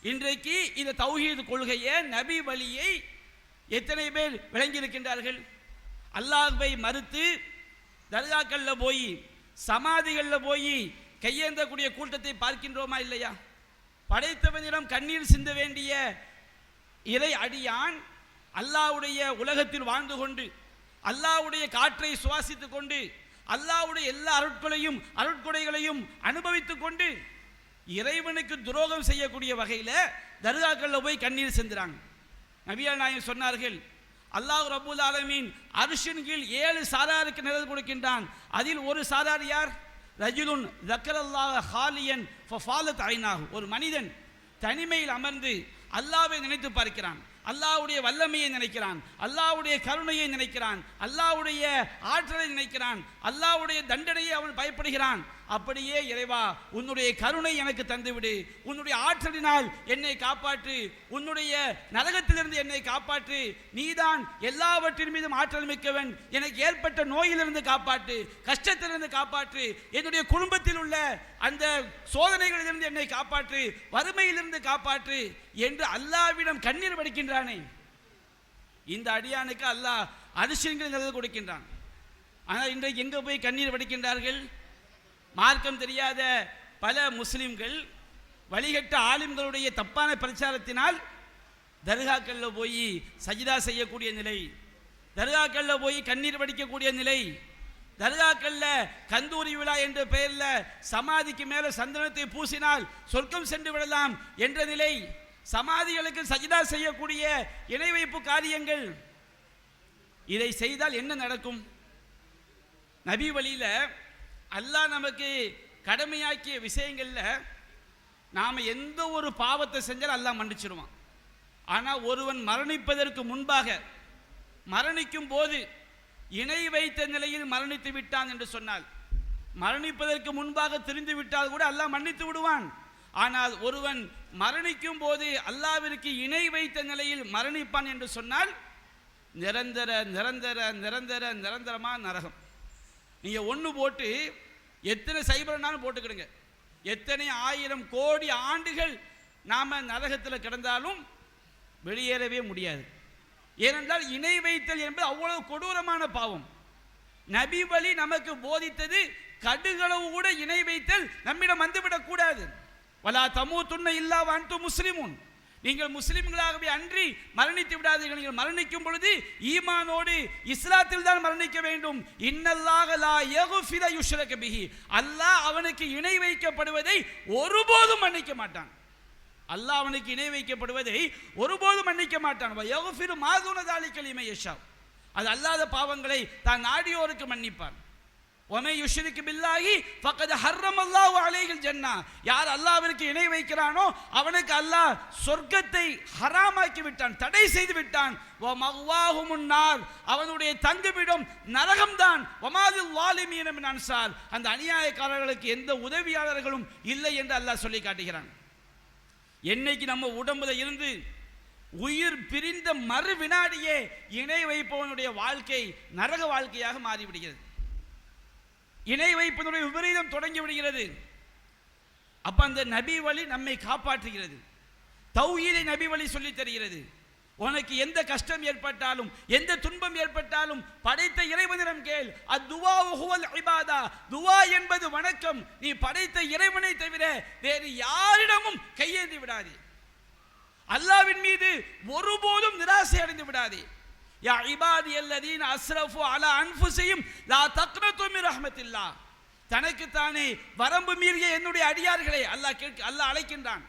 இன்றைக்கு இந்த தௌஹீத் கொள்கையை, நபி வழியை எத்தனை பேர் விளங்கி இருக்கின்றார்கள்? அல்லாஹ்வை மறுத்து தர்காக்களில் போய் சமாதிகளில் போய் கையேந்தக்கூடிய கூட்டத்தை பார்க்கின்றோமா இல்லையா? படைத்தவனிடம் கண்ணீர் சிந்த வேண்டிய இறை அடியான் அல்லாஹ்வுடைய உலகத்தில் வாழ்ந்து கொண்டு, அல்லாஹ்வுடைய காற்றை சுவாசித்துக் கொண்டு, அல்லாஹ்வுடைய எல்லா அருட்கொடைகளையும் அனுபவித்துக் கொண்டு இறைவனுக்கு துரோகம் செய்யக்கூடிய வகையில் தர்காக்களில் போய் கண்ணீர் சிந்துறாங்க. நபிகள் நாயகம் சொன்னார்கள், அல்லாஹ் ரப்பல் ஆலமீன் அர்ஷின் கீழ் 7 சாராருக்கு நிழல் கொடுக்கின்றான். அதில் ஒரு சாரார் யார்? ரஜுலுன் ஸக்கரல்லாஹ ஹாலியன் ஃபஃபாலத் ஐனாஹு, ஒரு மனிதன் தனிமையில் அமர்ந்து அல்லாஹ்வை நினைத்து பார்க்கிறான், அல்லாஹ்வுடைய வல்லமையை நினைக்கிறான், அல்லாஹ்வுடைய கருணையை நினைக்கிறான், அல்லாஹ்வுடைய ஆற்றலை நினைக்கிறான், அல்லாஹ்வுடைய தண்டனையை அவன் பயப்படுகிறான். அப்படியே இறைவா உன்னுடைய கருணை எனக்கு தந்துவிடு, உன்னுடைய ஆற்றலினால் என்னை காப்பாற்று, உன்னுடைய நரகத்திலிருந்து என்னை காப்பாற்று, நீதான் எல்லாவற்றின் மீதும் ஆற்றல் மிக்கவன், எனக்கு ஏற்பட்ட நோயிலிருந்து காப்பாற்று, கஷ்டத்திலிருந்து காப்பாற்று, என்னுடைய குடும்பத்தில் உள்ள அந்த சோதனைகளிலிருந்து என்னை காப்பாற்று, வறுமையிலிருந்து காப்பாற்று என்று அல்லாஹ்விடம் கண்ணீர் வடிக்கின்றானே, இந்த அடியானுக்கு அல்லாஹ் அரிசியங்கள் நிழல் கொடுக்கின்றான். ஆனால் இன்றைக்கு எங்கே போய் கண்ணீர் வடிக்கின்றார்கள்? மார்க்கம் தெரியாத பல முஸ்லிம்கள் வழிகட்ட ஆலிம்களுடைய தப்பான பிரச்சாரத்தினால் தர்காக்களில் போய் சஜிதா செய்யக்கூடிய நிலை, தர்காக்களில் போய் கண்ணீர் வடிக்கக்கூடிய நிலை, தர்காக்களில் கந்தூரி விழா என்ற பெயரில் சமாதிக்கு மேலே சந்தனத்தை பூசினால் சொர்க்கம் சென்று விடலாம் என்ற நிலை, சமாதிகளுக்கு சஜிதா செய்யக்கூடிய இணை வைப்பு காரியங்கள். இதை செய்தால் என்ன நடக்கும்? நபி வழியில் அல்லாஹ் நமக்கு கடமையாக்கிய விஷயங்களில் நாம் எந்த ஒரு பாவத்தை செஞ்சாலும் அல்லாஹ் மன்னிச்சிடுவான். ஆனால் ஒருவன் மரணிப்பதற்கு முன்பாக, மரணிக்கும் போது இணை வைத்த நிலையில் மரணித்து விட்டான் என்று சொன்னால், மரணிப்பதற்கு முன்பாக தெரிந்து விட்டால் கூட அல்லாஹ் மன்னித்து விடுவான். ஆனால் ஒருவன் மரணிக்கும் போது அல்லாஹ்விற்கு இணை வைத்த நிலையில் மரணிப்பான் என்று சொன்னால் நிரந்தர நிரந்தர நிரந்தர நிரந்தரமாக நரகம். நீங்கள் ஒன்று போட்டு எத்தனை சைபர்னாலும் போட்டுக்கிடுங்க, எத்தனை 1000 கோடி ஆண்டுகள் நாம் நரகத்தில் கிடந்தாலும் வெளியேறவே முடியாது. ஏனென்றால் இணை வைத்தல் என்பது அவ்வளவு கொடூரமான பாவம். நபி வழி நமக்கு போதித்தது கடுகளவு கூட இணை வைத்தல் நம்மிடம் வந்துவிடக் கூடாது. வலா தமூதுன்ன இல்லா வ அன்தும் முஸ்லிமூன், நீங்கள் முஸ்லிம்களாகவே அன்றி மரணித்து விடாதீர்கள். நீங்கள் மரணிக்கும் பொழுது ஈமானோடு இஸ்லாத்தில் தான் மரணிக்க வேண்டும். இன்னல்லாஹ லா யக்ஃபிரு யுஷ்ரக பிஹி, அல்லாஹ் அவனுக்கு இணை வைக்கப்படுவதை ஒருபோதும் மன்னிக்க மாட்டான். அல்லாஹ் அவனுக்கு இணை வைக்கப்படுவதை ஒருபோதும் மன்னிக்க மாட்டான். வ யக்ஃபிரு மா தூன ஸாலிக லிமன் யஷா, அது அல்லாத பாவங்களை தான் நாடியோருக்கு மன்னிப்பான். ஒமை யுஷ்ரிக் பில்லாஹி ஃபக்கத் ஹர்ரமல்லாஹு அலைஹில் ஜன்னா, யார் அல்லாஹ்விற்கு இணை வைக்கிறானோ அவனுக்கு அல்லாஹ் சொர்க்கத்தை ஹராமாக்கி விட்டான், தடை செய்து விட்டான். வ மக்வாஹுமுன் நார், அவனுடைய தங்குமிடம் நரகம்தான். வமாலில் வாலிமீன மின் அன்சார், அந்த அநியாயக்காரர்களுக்கு எந்த உதவியாளர்களும் இல்லை என்று அல்லாஹ் சொல்லி காட்டுகிறான். என்னைக்கு நம்ம உடம்புல இருந்து உயிர் பிரிந்த மறு வினாடியே இணை வைப்பவனுடைய வாழ்க்கை நரக வாழ்க்கையாக மாறிவிடுகிறது. இணை வைப்பதனுடைய விபரீதம் தொடங்கி விடுகிறது. அப்ப அந்த நபி வழி நம்மை காப்பாற்றுகிறது. தௌஹீதை நபி வழி சொல்லி தருகிறது. உனக்கு எந்த கஷ்டம் ஏற்பட்டாலும் எந்த துன்பம் ஏற்பட்டாலும் படைத்த இறைவனிடம் கேள். அத்துவாஉ ஹுவல் இபாதா, துவா என்பது வணக்கம். நீ படைத்த இறைவனை தவிர வேறு யாரிடமும் கையேந்தி விடாதே. அல்லாஹ்வின் மீது ஒருபோதும் நிராசை அடைந்து விடாதே. யா இபாதியல்லதீன அஸ்ரஃபு அலா அன்ஃபுஸிஹிம் லா தக்னது மின் ரஹ்மத்தில்லாஹ். தனக்குத்தானே வரம்பு மீறிய என்னுடைய அடியார்களே, அல்லாஹ் அழைக்கின்றான்.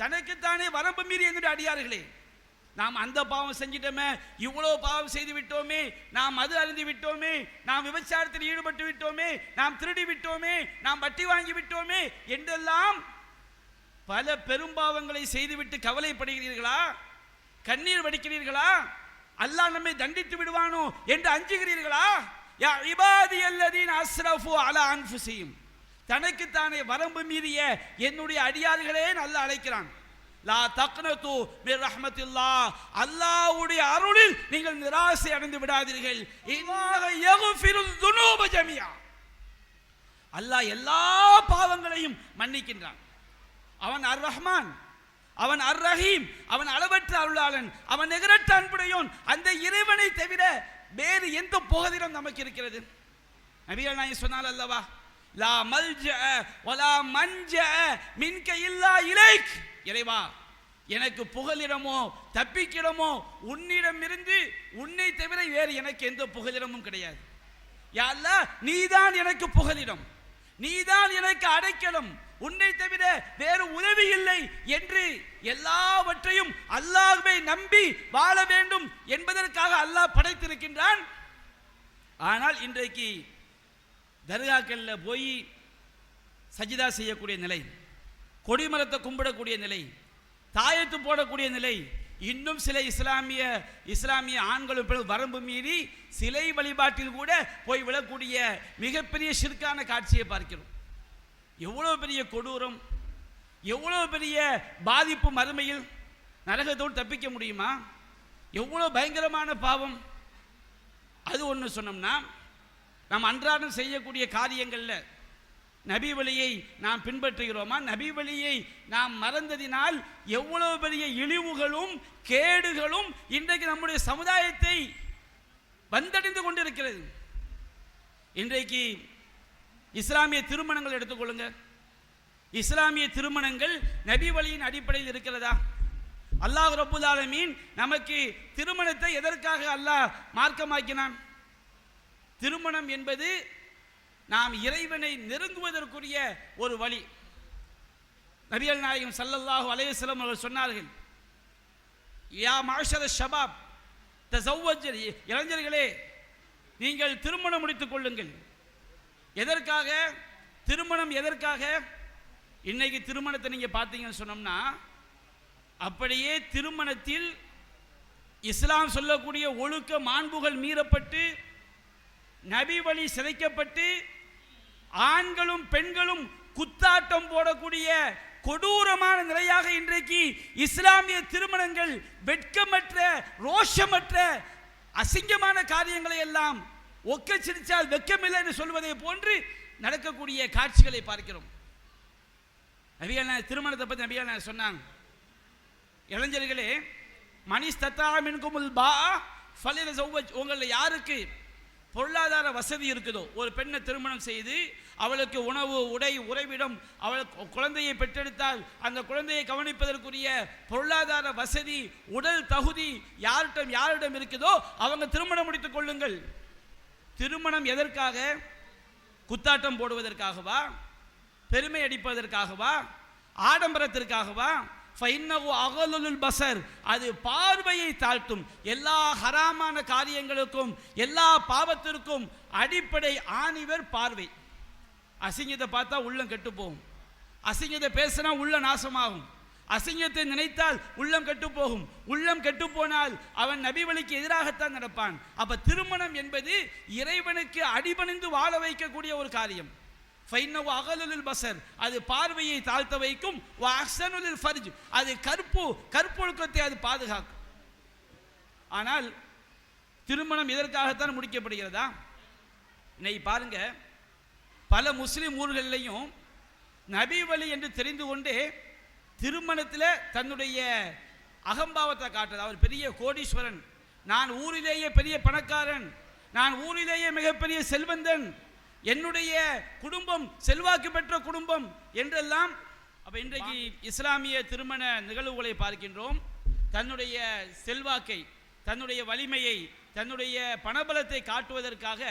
தனக்குத்தானே வரம்பு மீறிய என்னுடைய அடியார்களே, நாம் அந்த பாவம் செஞ்சிட்டோமே, இவ்வளோ பாவம் செய்து விட்டோமே, நாம் மது அருந்தி விட்டோமே, நாம் விபச்சாரத்தில் ஈடுபட்டு விட்டோமே, நாம் திருடி விட்டோமே, நாம் வட்டி வாங்கி விட்டோமே என்றெல்லாம் பல பெரும்பாவங்களை செய்துவிட்டு கவலைப்படுகிறீர்களா? கண்ணீர் வடிக்கிறீர்களா? அல்லாஹ் நம்மை தண்டித்து விடுவானோ என்று அஞ்சுகிறீர்களா? யா இபாதியல்லதீன அஸ்ரஃபு அலா அன்ஃபுஸிஹிம், தனக்குத்தானே வரம்பு மீறிய என்னுடைய அடியார்களே அல்லாஹ் அழைக்கிறான். லா தக்னது மின் ரஹ்மத்தில்லாஹ், அல்லாஹ்வுடைய அருளில் நீங்கள் நிராசை அடைந்து விடாதீர்கள். இன்னாஹ யக்ஃபிருல் ذுனூப ஜமீஆ, அல்லாஹ் எல்லா பாவங்களையும் மன்னிக்கின்றான். அவன் அர் ரஹ்மான், அவன் அர் ரஹீம், அவன் அளவற்ற அருளாளன், அவன் நிகரற்ற அன்புடையோன். அந்த இறைவனை தவிர வேறு எந்த புகலிடம் நமக்கு இருக்கிறது? நபிகள் நாயகம் சொன்னார் அல்லவா, லா மல்ஜஅ வலா மன்ஜஅ மின்க இல்லா இலைக். இறைவா, எனக்கு புகலிடமோ தப்பிக்கிடமோ உன்னிடமிருந்து, உன்னை தவிர வேறு எனக்கு எந்த புகலிடமும் கிடையாது. யா அல்லாஹ், நீதான் எனக்கு புகலிடம், நீதான் எனக்கு அடைக்கலம், உன்னை தவிர வேறு உதவி இல்லை என்று எல்லாவற்றையும் அல்லாஹ்வை நம்பி வாழ வேண்டும் என்பதற்காக அல்லாஹ் படைத்திருக்கின்றான். ஆனால் இன்றைக்கு தர்காக்கள்ல போய் சஜிதா செய்யக்கூடிய நிலை, கொடிமரத்தை கும்பிடக்கூடிய நிலை, தாயத்து போடக்கூடிய நிலை, இன்னும் சில இஸ்லாமிய ஆண்களும் வரம்பு மீறி சிலை வழிபாட்டில் கூட போய் விழக்கூடிய மிகப்பெரிய ஷிர்கான காட்சியை பார்க்கிறோம். எவ்வளவு பெரிய கொடூரம், எவ்வளவு பெரிய பாதிப்பு! மறுமையில் நரகத்தோடு தப்பிக்க முடியுமா? எவ்வளவு பயங்கரமான பாவம்! அது ஒன்று சொன்னோம்னா, நாம் அன்றாடம் செய்யக்கூடிய காரியங்களில் நபி வழியை நாம் பின்பற்றுகிறோமா? நபி வழியை நாம் மறந்ததினால் எவ்வளவு பெரிய இழிவுகளும் கேடுகளும் இன்றைக்கு நம்முடைய சமுதாயத்தை வந்தடைந்து கொண்டிருக்கிறது. இன்றைக்கு இஸ்லாமிய திருமணங்கள் எடுத்துக்கொள்ளுங்க. இஸ்லாமிய திருமணங்கள் நபி வழியின் அடிப்படையில் இருக்கிறதா? அல்லாஹ் ரப்புல் ஆலமீன் நமக்கு திருமணத்தை எதற்காக அல்லாஹ் மார்க்கமாக்கினான்? திருமணம் என்பது நாம் இறைவனை நெருங்குவதற்குரிய ஒரு வழி. நபிகள் நாயகம் ஸல்லல்லாஹு அலைஹி வஸல்லம் அவர்கள் சொன்னார்கள், யா மாஷர ஷபாப் தஸவ்வஜ், இளைஞர்களே நீங்கள் திருமணம் முடித்துக் கொள்ளுங்கள். எதற்காக திருமணம்? எதற்காக? இன்னைக்கு திருமணத்தை நீங்க பார்த்தீங்கன்னு சொன்னோம்னா, அப்படியே திருமணத்தில் இஸ்லாம் சொல்லக்கூடிய ஒழுக்க மாண்புகள் மீறப்பட்டு நபி வழி சிதைக்கப்பட்டு ஆண்களும் பெண்களும் குத்தாட்டம் போடக்கூடிய கொடூரமான நிலையாக இன்றைக்கு இஸ்லாமிய திருமணங்கள் வெட்கமற்ற, ரோஷமற்ற, அசிங்கமான காரியங்களை எல்லாம் ஒக்க சிரிச்சால் வெக்கமில்லை என்று சொல்வதை போன்று நடக்கக்கூடிய காட்சிகளை பார்க்கிறோம். நபிகள் திருமணத்தை பற்றி நபிகள் சொன்னாங்க, இளைஞர்களே மனிஸ்தத்தா மின்குமுல் பா ஃபலியதஸவ்வஜ், உங்களில் யாருக்கு பொருளாதார வசதி இருக்குதோ, ஒரு பெண்ணை திருமணம் செய்து அவளுக்கு உணவு, உடை, உறைவிடம், அவளுக்கு குழந்தையை பெற்றெடுத்தால் அந்த குழந்தையை கவனிப்பதற்குரிய பொருளாதார வசதி, உடல் தகுதி யாரிடம் இருக்குதோ அவங்க திருமணம் முடித்துக் கொள்ளுங்கள். திருமணம் எதற்காக? குத்தாட்டம் போடுவதற்காகவா? பெருமை அடிப்பதற்காகவா? ஆடம்பரத்திற்காகவா? ஃபைன்னஹு அகலுல் பஸர், அது பார்வையை தாழ்த்தும். எல்லா ஹராமான காரியங்களுக்கும் எல்லா பாவத்திற்கும் அடிப்படை ஆணிவர் பார்வை. அசிங்கத்தை பார்த்தா உள்ளம் கெட்டு போகும், அசிங்கத்தை பேசினா உள்ள நாசமாகும், அசிங்கத்தை நினைத்தால் உள்ளம் கெட்டு போகும், உள்ளம் கெட்டு போனால் அவன் நபி வழிக்கு எதிராகத்தான் நடப்பான். அப்ப திருமணம் என்பது இறைவனுக்கு அடிபணிந்து வாழ வைக்கக்கூடிய ஒரு காரியம். ஃபைன்னஹு அகலுல் பஸர், அது பார்வையை தாழ்த்த வைக்கும். வ அஹ்ஸனுல் ஃபர்ஜ், அது கற்பொழுக்கத்தை அது பாதுகாக்கும். ஆனால் திருமணம் இதற்காகத்தான் முடிக்கப்படுகிறதா? இன்னைக்கு பாருங்க, பல முஸ்லிம் ஊர்களிலையும் நபி வழி என்று தெரிந்து கொண்டு திருமணத்தில் தன்னுடைய அகம்பாவத்தை காட்டுறது. அவர் பெரிய கோடீஸ்வரன், நான் ஊரிலேயே பெரிய பணக்காரன், நான் ஊரிலேயே மிகப்பெரிய செல்வந்தன், என்னுடைய குடும்பம் செல்வாக்கு பெற்ற குடும்பம் என்றெல்லாம். அப்போ இன்றைக்கு இஸ்லாமிய திருமண நிகழ்வுகளை பார்க்கின்றோம். தன்னுடைய செல்வாக்கை, தன்னுடைய வலிமையை, தன்னுடைய பணபலத்தை காட்டுவதற்காக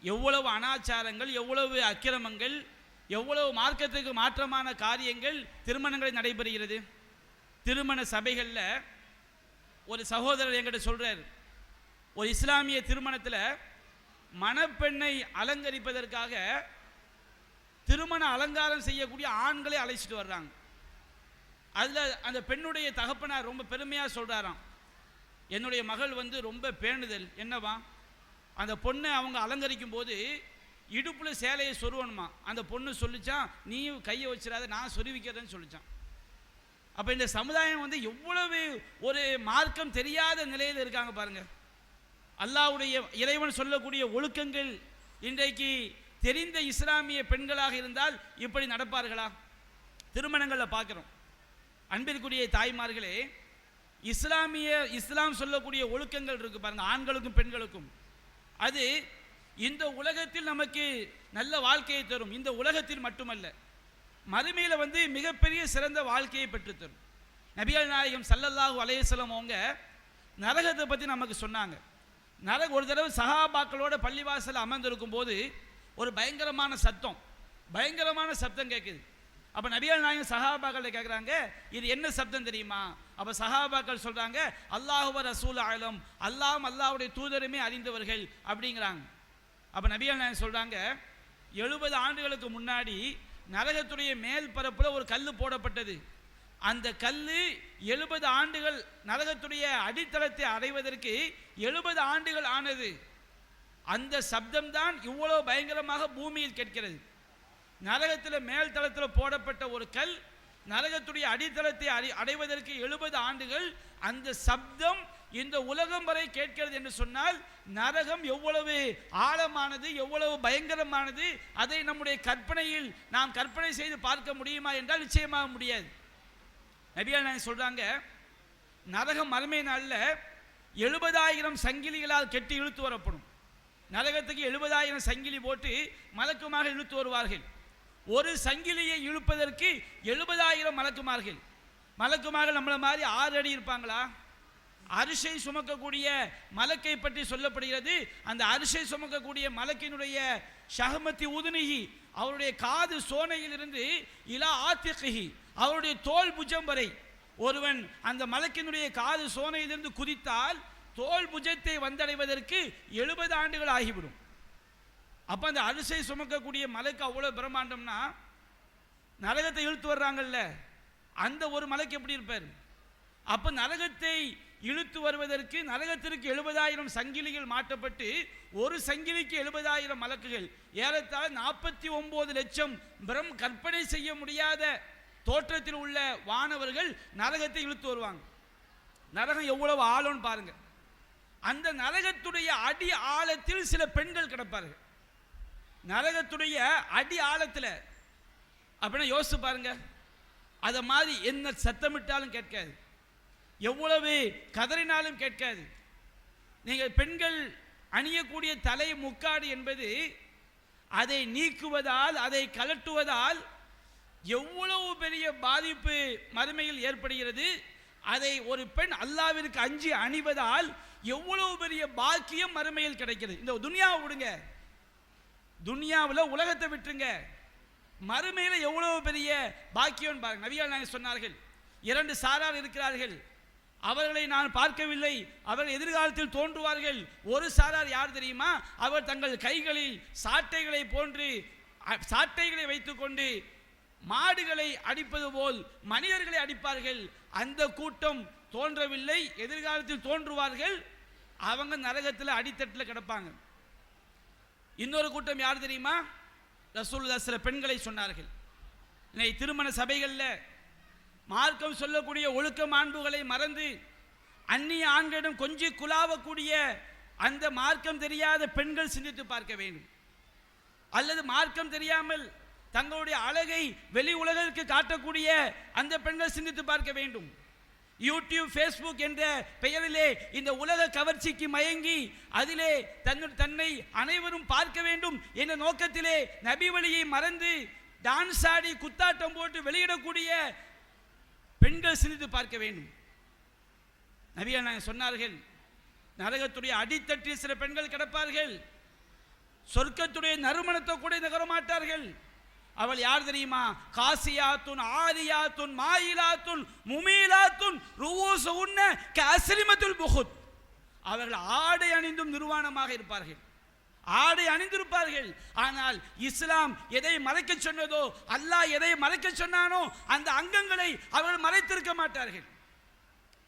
எவ்வளவு அனாச்சாரங்கள், எவ்வளவு அக்கிரமங்கள், எவ்வளவு மார்க்கத்துக்கு மாற்றமான காரியங்கள் திருமணங்கள் நடைபெறுகிறது. திருமண சபைகளில் ஒரு சகோதரர் என்கிட்ட சொல்கிறார், ஒரு இஸ்லாமிய திருமணத்தில் மணப்பெண்ணை அலங்கரிப்பதற்காக திருமண அலங்காரம் செய்யக்கூடிய ஆண்களை அழைச்சிட்டு வர்றாங்க. அதில் அந்த பெண்ணுடைய தகப்பனார் ரொம்ப பெருமையாக சொல்கிறாராம், என்னுடைய மகள் ரொம்ப பேணுதல். என்னவா, அந்த பொண்ணை அவங்க அலங்கரிக்கும் போது இடுப்பில் சேலையை சொருவணுமா. அந்த பொண்ணு சொல்லிச்சான், நீயும் கையை வச்சிடாத, நான் சொருவிக்கிறேன்னு சொல்லிச்சான். அப்போ இந்த சமுதாயம் எவ்வளவு ஒரு மார்க்கம் தெரியாத நிலையில் இருக்காங்க பாருங்க. அல்லாஹ்வுடைய இறைவன் சொல்லக்கூடிய ஒழுக்கங்கள் இன்றைக்கு தெரிந்த இஸ்லாமிய பெண்களாக இருந்தால் இப்படி நடப்பார்களா? திருமணங்களில் பார்க்குறோம். அன்பிற்குரிய தாய்மார்களே, இஸ்லாம் சொல்லக்கூடிய ஒழுக்கங்கள் இருக்கு பாருங்க, ஆண்களுக்கும் பெண்களுக்கும். அது இந்த உலகத்தில் நமக்கு நல்ல வாழ்க்கையை தரும். இந்த உலகத்தில் மட்டுமல்ல, மறுமையில் மிகப்பெரிய சிறந்த வாழ்க்கையை பெற்றுத்தரும். நபிகள் நாயகம் ஸல்லல்லாஹு அலைஹி வஸல்லம் அவங்க நரகத்தை பற்றி நமக்கு சொன்னாங்க. ஒரு தடவை சஹாபாக்களோட பள்ளிவாசல் அமர்ந்திருக்கும் போது ஒரு பயங்கரமான சப்தம் கேட்குது. அப்போ நபிகள் நாயகம் சஹாபாக்களை கேட்குறாங்க, இது என்ன சப்தம் தெரியுமா? அப்போ சஹாபாக்கள் சொல்கிறாங்க, அல்லாஹு வ ரசூல் ஆலம், அல்லாஹ்வுடைய தூதருமே அறிந்தவர்கள் அப்படிங்கிறாங்க. அப்போ நபிகள் நாயகம் சொல்கிறாங்க, 70 ஆண்டுகளுக்கு முன்னாடி நரகத்துடைய மேல் பரப்பில் ஒரு கல் போடப்பட்டது. அந்த கல் 70 ஆண்டுகள் நரகத்துடைய அடித்தளத்தை அடைவதற்கு 70 ஆண்டுகள் ஆனது. அந்த சப்தம்தான் இவ்வளவு பயங்கரமாக பூமியில் கேட்கிறது. நரகத்தில் மேல் தளத்தில் போடப்பட்ட ஒரு கல் நரகத்துடைய அடித்தளத்தை அடைவதற்கு 70 ஆண்டுகள். அந்த சப்தம் இந்த உலகம் வரை கேட்கிறது என்று சொன்னால் நரகம் எவ்வளவு ஆழமானது, எவ்வளவு பயங்கரமானது, அதை நம்முடைய கற்பனையில் நாம் கற்பனை செய்து பார்க்க முடியுமா என்றால் நிச்சயமாக முடியாது. நபிகள் நாயகம் சொல்றாங்க, நரகம் மறுமை நாளில் 70,000 சங்கிலிகளால் கெட்டி இழுத்து வரப்படும். நரகத்துக்கு 70,000 சங்கிலி போட்டு மலக்குமாக இழுத்து வருவார்கள். ஒரு சங்கிலியை இழுப்பதற்கு 70,000 மலக்குமார்கள் நம்மள மாதிரி 6 அடி இருப்பாங்களா? அரிசை சுமக்கக்கூடிய மலக்கை பற்றி சொல்லப்படுகிறது. அந்த அரிசை சுமக்கக்கூடிய மலக்கினுடைய ஷஹமத்தி உதுனிஹி, அவருடைய காது சோனையில் இருந்து இலா ஆத்திகி, அவருடைய தோல் புஜம் வரை ஒருவன் அந்த மலக்கினுடைய காது சோனையிலிருந்து குதித்தால் தோல் புஜத்தை வந்தடைவதற்கு 70 ஆண்டுகள் ஆகிவிடும். அப்போ அந்த அரிசை சுமக்கக்கூடிய மலைக்கு அவ்வளோ பிரம்மாண்டம்னா, நரகத்தை இழுத்து வர்றாங்கல்ல, அந்த ஒரு மலைக்கு எப்படி இருப்பார்? அப்போ நரகத்தை இழுத்து வருவதற்கு நரகத்திற்கு 70,000 சங்கிலிகள் மாட்டப்பட்டு ஒரு சங்கிலிக்கு 70,000 மலக்குகள், ஏறத்தாழ 49 லட்சம் கற்பனை செய்ய முடியாத தோற்றத்தில் உள்ள வானவர்கள் நரகத்தை இழுத்து வருவாங்க. நரகம் எவ்வளவு ஆழம்னு பாருங்க. அந்த நரகத்துடைய அடி ஆழத்தில் சில பெண்கள் கிடப்பார்கள். நரகத்துடைய அடி ஆழத்தில் அப்படின்னா யோசிச்சு பாருங்க. அதை மாதிரி என்ன சத்தமிட்டாலும் கேட்காது, எவ்வளவு கதறினாலும் கேட்காது. நீங்கள் பெண்கள் அணியக்கூடிய தலை முக்காடு என்பது அதை நீக்குவதால், அதை கலட்டுவதால் எவ்வளவு பெரிய பாதிப்பு மறுமையில் ஏற்படுகிறது. அதை ஒரு பெண் அல்லாஹ்விற்கு அஞ்சி அணிவதால் எவ்வளவு பெரிய பாக்கியம் மறுமையில் கிடைக்கிறது. இந்த துனியாவை விடுங்க, துனியாவில் உலகத்தை விட்டுருங்க, மறுமையில் எவ்வளவு பெரிய பாக்கியம் பாருங்க. நபிகள் நாயகம் சொன்னார்கள், 2 சாரார் இருக்கிறார்கள், அவர்களை நான் பார்க்கவில்லை, அவர்கள் எதிர்காலத்தில் தோன்றுவார்கள். ஒரு சாரார் யார் தெரியுமா? அவர் தங்கள் கைகளில் சாட்டைகளை போன்று சாட்டைகளை வைத்துக்கொண்டு மாடுகளை அடிப்பது போல் மனிதர்களை அடிப்பார்கள். அந்த கூட்டம் தோன்றவில்லை, எதிர்காலத்தில் தோன்றுவார்கள். அவங்க நரகத்தில் அடித்தட்டில் கிடப்பாங்க. இன்னொரு கூட்டம் யார் தெரியுமா? ரசூலுல்லாஹ் சில பெண்களை சொன்னார்கள். இன்னைக்கு திருமண சபைகளில் மார்க்கம் சொல்லக்கூடிய ஒழுக்க மாண்புகளை மறந்து அந்நிய ஆண்களிடம் கொஞ்சம் குலாவக்கூடிய அந்த மார்க்கம் தெரியாத பெண்கள் சிந்தித்து பார்க்க வேண்டும். அல்லது மார்க்கம் தெரியாமல் தங்களுடைய அழகை வெளி உலகிற்கு காட்டக்கூடிய அந்த பெண்கள் சிந்தித்து பார்க்க வேண்டும். யூடியூப், ஃபேஸ்புக் என்ற பெயரிலே இந்த உலக கவர்ச்சிக்கு மயங்கி அதிலே தன்னை அனைவரும் பார்க்க வேண்டும் என்ற நோக்கத்திலே நபி வழியை மறந்து டான்ஸ் ஆடி குத்தாட்டம் போட்டு வெளியிடக்கூடிய பெண்கள் சிந்தித்து பார்க்க வேண்டும். நபிகள் சொன்னார்கள், நரகத்துடைய அடித்தட்டில் சில பெண்கள் கிடப்பார்கள், சொர்க்கத்துடைய நறுமணத்தை கூட நகர மாட்டார்கள். அவள் யார் தெரியுமா? காசியாத்துன் ஆரியாத்துன் மாயிலாத்துன் முமீலாத்துன் ருவூசுன்ன கஅஸ்லிமத்துல் புஹுத். அவர்கள் ஆடை அணிந்தும் நிர்வாணமாக இருப்பார்கள், ஆடை அணிந்திருப்பார்கள். ஆனால் இஸ்லாம் எதை மறைக்க சொன்னதோ, அல்லாஹ் எதை மறைக்க சொன்னானோ அந்த அங்கங்களை அவர்கள் மறைத்திருக்க மாட்டார்கள்.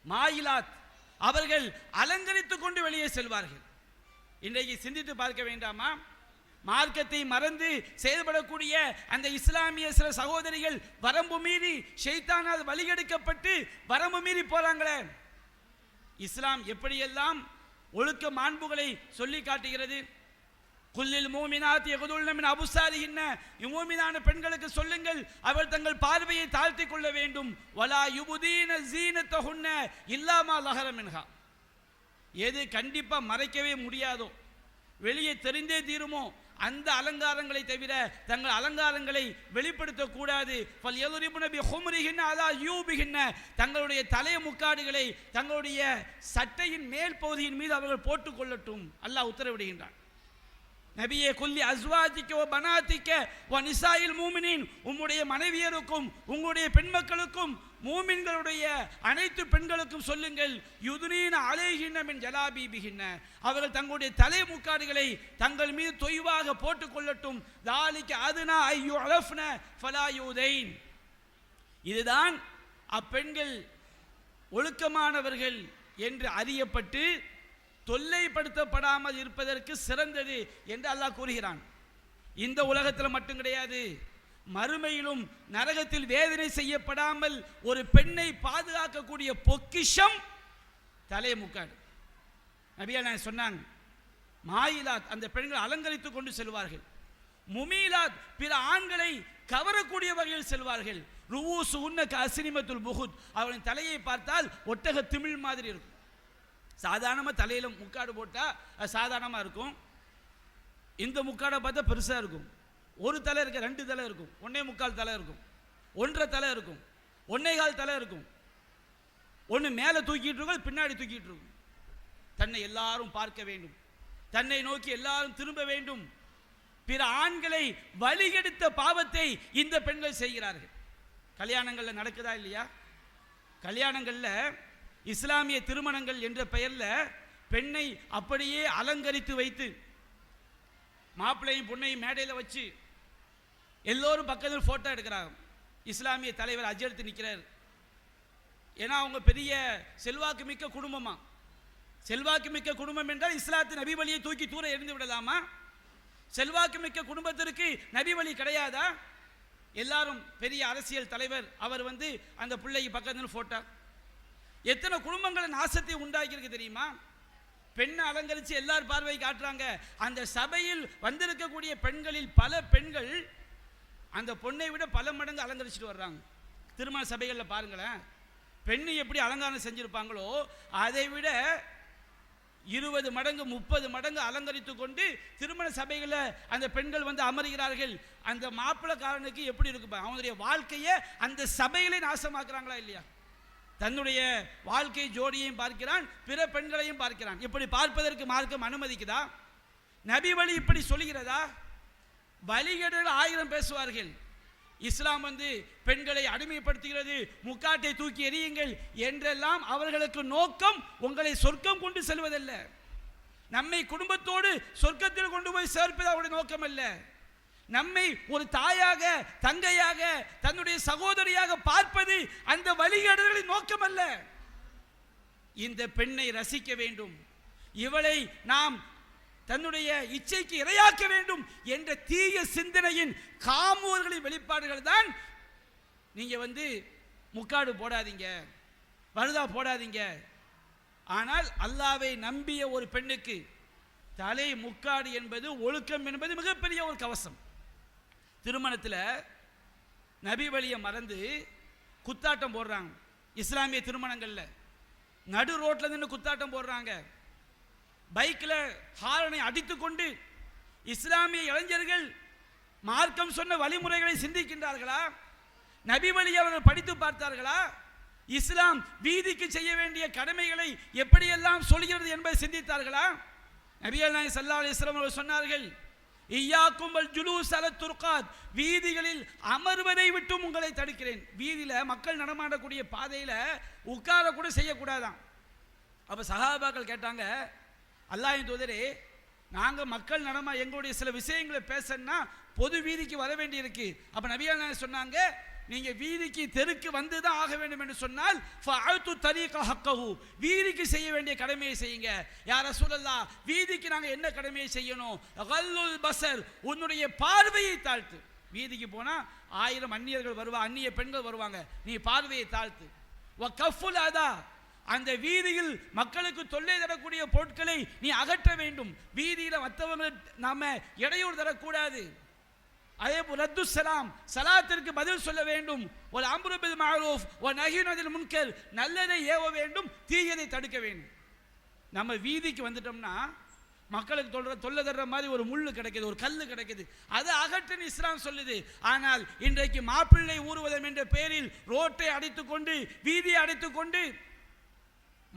மாயிலாத், அவர்கள் அலங்கரித்துக் கொண்டு வெளியே செல்வார்கள். இன்றைக்கு சிந்தித்து பார்க்க வேண்டாமா? மார்க்கத்தை மறந்து செயல்படக்கூடிய அந்த இஸ்லாமிய சில சகோதரிகள் வரம்பு மீறி ஷைத்தானால் வழிகெடுக்கப்பட்டு வரம்பு மீறி போறாங்களே. இஸ்லாம் எப்படியெல்லாம் ஒழுக்க மாண்புகளை சொல்லி காட்டுகிறது. குல்லில் மூமினாத் யகுதுல்ன மின் அபுசாரிஹின்ன, மூமினான பெண்களுக்கு சொல்லுங்கள் அவர்கள் தங்கள் பார்வையை தாழ்த்தி கொள்ள வேண்டும். வலா யுபுதீன ஸீனத்தஹுன்ன இல்லா மா லஹர மின்ஹா. எது கண்டிப்பா மறைக்கவே முடியாதோ, வெளியே தெரிந்தே தீருமோ அந்த அலங்காரங்களை தவிர தங்கள் அலங்காரங்களை வெளிப்படுத்தக்கூடாது. தங்களுடைய தலை முக்காடுகளை தங்களுடைய சட்டையின் மேல் பகுதியின் மீது அவர்கள் போட்டுக் கொள்ளட்டும். அல்லாஹ் உத்தரவிடுகின்றான். நபியே குல்லி அஸ்வாஜிக்க வ பனாதிக்க வ நிசாயில் மூமினின், உம்முடைய மனைவியருக்கும் உங்களுடைய பெண்மக்களுக்கும் மூமின்களுடைய அனைத்து பெண்களுக்கும் சொல்லுங்கள், யுதுனீன அலைஹின்ன மின் ஜலாபீபிஹின்ன, அவர்கள் தங்களுடைய தலை முக்காடுகளை தங்கள் மீது தொய்வாக போட்டுக் கொள்ளட்டும். தாலிக அதுனா ஐயு அலஃப்ன ஃபலா யூதைன். இதுதான் அப்பெண்கள் ஒழுக்கமானவர்கள் என்று அறியப்பட்டு தொல்லைப்படுத்தப்படாமல் இருப்பதற்கு சிறந்தது என்று அல்லாஹ் கூறுகிறான். இந்த உலகத்தில் மட்டும் கிடையாது, மறுமையிலும் நரகத்தில் வேதனை செய்யப்படாமல் ஒரு பெண்ணை பாதுகாக்கக்கூடிய பொக்கிஷம் தலை முக்காடு. நபிகள் சொன்னாங்க, மாயிலாத், அந்த பெண்கள் அலங்கரித்துக் கொண்டு செல்வார்கள். முமீலாத், பிற ஆண்களை கவரக்கூடிய வகையில் செல்வார்கள். ருவூசு உன்னக அஸ்னிமத்துல் புஹுத், அவரின் தலையை பார்த்தால் ஒட்டக திமிழ் மாதிரி இருக்கும். சாதாரணமாக தலையில் முக்காடு போட்டால் அது சாதாரணமாக இருக்கும். இந்த முக்காடை பார்த்தா பெருசாக இருக்கும். ஒரு தலை இருக்க, ரெண்டு தலை இருக்கும், 1.25 தலை இருக்கும், 1.5 தலை இருக்கும், 1.25 தலை இருக்கும். ஒன்று மேலே தூக்கிட்டு இருக்கும், பின்னாடி தூக்கிட்டு இருக்கும். தன்னை எல்லாரும் பார்க்க வேண்டும், தன்னை நோக்கி எல்லாரும் திரும்ப வேண்டும். பிற ஆண்களை வழிகெடுத்த பாவத்தை இந்த பெண்கள் செய்கிறார்கள். கல்யாணங்களில் நடக்குதா இல்லையா? கல்யாணங்களில் இஸ்லாமிய திருமணங்கள் என்ற பெயரில் பெண்ணை அப்படியே அலங்கரித்து வைத்து மாப்பிள்ளையும் பொண்ணையும் மேடையில் வச்சு எல்லோரும் பக்கத்தில் ஃபோட்டோ எடுக்கிறாங்க. இஸ்லாமிய தலைவர் அஜெடுத்து நிற்கிறார். ஏன்னா அவங்க பெரிய செல்வாக்கு மிக்க குடும்பமா. செல்வாக்கு மிக்க குடும்பம் என்றால் இஸ்லாத்தின் நபி வழியை தூக்கி தூர எறிந்து விடலாமா? செல்வாக்கு மிக்க குடும்பத்திற்கு நபி வழி கிடையாதா? எல்லாரும் பெரிய அரசியல் தலைவர், அவர் அந்த பிள்ளைக்கு பக்கத்தில் ஃபோட்டோ. எத்தனை குடும்பங்களை நாசத்தை உண்டாக்கியிருக்கு தெரியுமா? பெண்ணை அலங்கரித்து எல்லார் பார்வை காட்டுறாங்க. அந்த சபையில் வந்திருக்கக்கூடிய பெண்களில் பல பெண்கள் அந்த பொண்ணை விட பல மடங்கு அலங்கரிச்சுட்டு வர்றாங்க. திருமண சபைகளில் பாருங்களேன், பெண்ணு எப்படி அலங்காரம் செஞ்சிருப்பாங்களோ அதை விட 20 மடங்கு 30 மடங்கு அலங்கரித்து கொண்டு திருமண சபைகளில் அந்த பெண்கள் அமர்கிறார்கள். அந்த மாப்பிள்ளைக்காரனுக்கு எப்படி இருக்கு? அவங்களுடைய வாழ்க்கையை அந்த சபையிலே நாசமாக்குறாங்களா இல்லையா? தன்னுடைய வாழ்க்கை ஜோடியையும் பார்க்கிறான், பிற பெண்களையும் பார்க்கிறான். இப்படி பார்ப்பதற்கு மார்க்கம் அனுமதிக்குதா? நபி வழி இப்படி சொல்லுகிறதா? வழிகேடுகள் 1000 பேசுவார்கள். இஸ்லாம் பெண்களை அடிமைப்படுத்துகிறது, முக்காட்டை தூக்கி எறியுங்கள் என்றெல்லாம் அவர்களுக்கு நோக்கம் உங்களை சொர்க்கம் கொண்டு செல்வதல்ல, நம்மை குடும்பத்தோடு சொர்க்கத்தில் கொண்டு போய் சேர்ப்பது அவருடைய நோக்கம் அல்ல. நம்மை ஒரு தாயாக, தங்கையாக, தன்னுடைய சகோதரியாக பார்ப்பது அந்த வழிகேடுகளின் நோக்கம் அல்ல. இந்த பெண்ணை ரசிக்க வேண்டும், இவளை நாம் தன்னுடைய இச்சைக்கு இரையாக்க வேண்டும் என்ற தீய சிந்தனையின் காமூர்களின் வெளிப்பாடுகள் தான். நீங்க முக்காடு போடாதீங்க, பருதா போடாதீங்க. ஆனால் அல்லாஹ்வை நம்பிய ஒரு பெண்ணுக்கு தலை முக்காடு என்பது, ஒழுக்கம் என்பது மிகப்பெரிய ஒரு கவசம். திருமணத்தில் நபி வழியை மறந்து குத்தாட்டம் போடுறாங்க. இஸ்லாமிய திருமணங்களில் நடு ரோட்டில் நின்று குத்தாட்டம் போடுறாங்க. பைக்கில் ஹாரனை அடித்து கொண்டு இஸ்லாமிய இளைஞர்கள் மார்க்கம் சொன்ன வழிமுறைகளை சிந்திக்கின்றார்களா? நபி வழி அவர்கள் படித்து பார்த்தார்களா? இஸ்லாம் வீதிக்கு செய்ய வேண்டிய கடமைகளை எப்படியெல்லாம் சொல்கிறது என்பதை சிந்தித்தார்களா? நபிகள் நாயகம் ஸல்லல்லாஹு அலைஹி வஸல்லம் அவர்கள் சொன்னார்கள், இய்யாக்கும் வல் ஜுலூஸ் அலத் துர்காத், வீதிகளில் அமர்வதை விட்டும் உங்களை தடுக்கிறேன். வீதியில் மக்கள் நடமாடக்கூடிய பாதையில் உட்கார கூட செய்யக்கூடாதான். அப்போ சஹாபாக்கள் கேட்டாங்க, அல்லாஹ்வின் தூதரே, நாங்கள் மக்கள் எங்களுடைய சில விஷயங்களை பேசணும்னா பொது வீதிக்கு வர வேண்டியிருக்கு. அப்போ நபிகள் நாயகம் சொன்னாங்க, நீங்கள் வீதிக்கு தெருக்கு வந்து தான் ஆக வேண்டும் என்று சொன்னால் ஃபஅது தரீக ஹக்கஹு, வீதிக்கு செய்ய வேண்டிய கடமையை செய்யுங்க. யா ரசூலல்லாஹ், வீதிக்கு நாங்கள் என்ன கடமையை செய்யணும்? கல்லுல் பஸர், உன்னுடைய பார்வையை தாழ்த்து. வீதிக்கு போனால் 1000 அந்நியர்கள் வருவாங்க, அந்நிய பெண்கள் வருவாங்க, நீ பார்வையை தாழ்த்து. வ கஃபுல் அதா, அந்த வீதியில் மக்களுக்கு தொல்லை தரக்கூடிய பொருட்களை நீ அகற்ற வேண்டும். வீதியில் மற்றவங்க நாம இடையூறு தரக்கூடாது. அதே போல் ரத்து சலாம், சலாத்திற்கு பதில் சொல்ல வேண்டும். ஒரு அம்ரு பில் மஅரூஃப் வ நஹ்யு அனில் முன்கர், நல்லதை ஏவ வேண்டும், தீயதை தடுக்க வேண்டும். நம்ம வீதிக்கு வந்துட்டோம்னா மக்களுக்கு தொல்லை தர்ற மாதிரி ஒரு முள்ளு கிடைக்குது, ஒரு கல் கிடைக்குது, அதை அகற்றுன்னு இஸ்லாம் சொல்லுது. ஆனால் இன்றைக்கு மாப்பிள்ளை ஊர்வலம் என்ற பெயரில் ரோட்டை அடைத்துக்கொண்டு வீதியை அடைத்துக்கொண்டு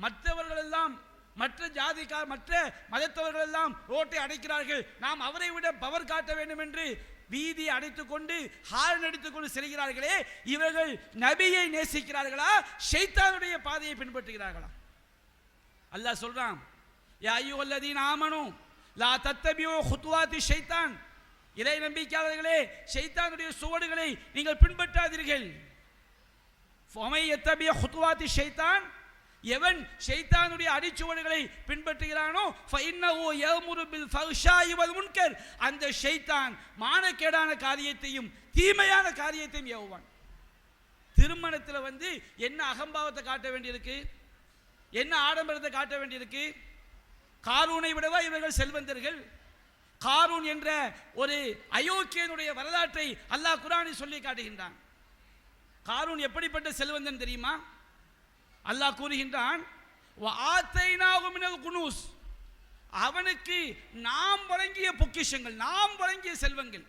மற்றவர்கள் எல்லாம், மற்ற ஜாதிக்கார் மற்ற மதத்தவர்கள் எல்லாம் ரோட்டை அடைக்கிறார்கள். நாம் அவரை விட பவர் காட்ட வேண்டும் என்று வீதியை அடைத்துக்கொண்டு ஹாரன் அடித்துக்கொண்டு செல்கிறார்களே, இவர்கள் நபியை நேசிக்கிறார்களா, ஷைத்தானுடைய பாதையை பின்பற்றுகிறார்களா? அல்லாஹ் சொல்றான், யா அய்யுஹல்லதீன ஆமனூ லா தத்தபியூ குதுவாத்தி ஷைத்தான், இறை நம்பிக்கையாளர்களே, ஷைத்தானுடைய சுவடுகளை நீங்கள் பின்பற்றாதீர்கள். ஃபமை யத்தபி குதுவாத்தி ஷைத்தான், எவன் ஷைத்தானுடைய அடிச்சுவடுகளை பின்பற்றுகிறானோ ஃபஇன்னஹு யஅமுரு பில் ஃபஹ்ஷாஇ வல் முன்கர், அந்த ஷைத்தான் மானக்கேடான காரியத்தையும் தீமையான காரியத்தையும் ஏவுவான். திருமணத்தில் வந்து என்ன அகம்பாவத்தை காட்ட வேண்டியிருக்கு, என்ன ஆடம்பரத்தை காட்ட வேண்டியிருக்கு? காரூனை விடவா இவர்கள் செல்வந்தர்கள்? காரூன் என்ற ஒரு அயோக்கியனுடைய வரலாற்றை அல்லாஹ் குர்ஆனில் சொல்லி காட்டுகின்றான். காரூன் எப்படிப்பட்ட செல்வந்தன் தெரியுமா? அல்லாஹ் கூறுகின்றான், அவனுக்கு நாம் வழங்கிய பொக்கிஷங்கள், நாம் வழங்கிய செல்வங்கள்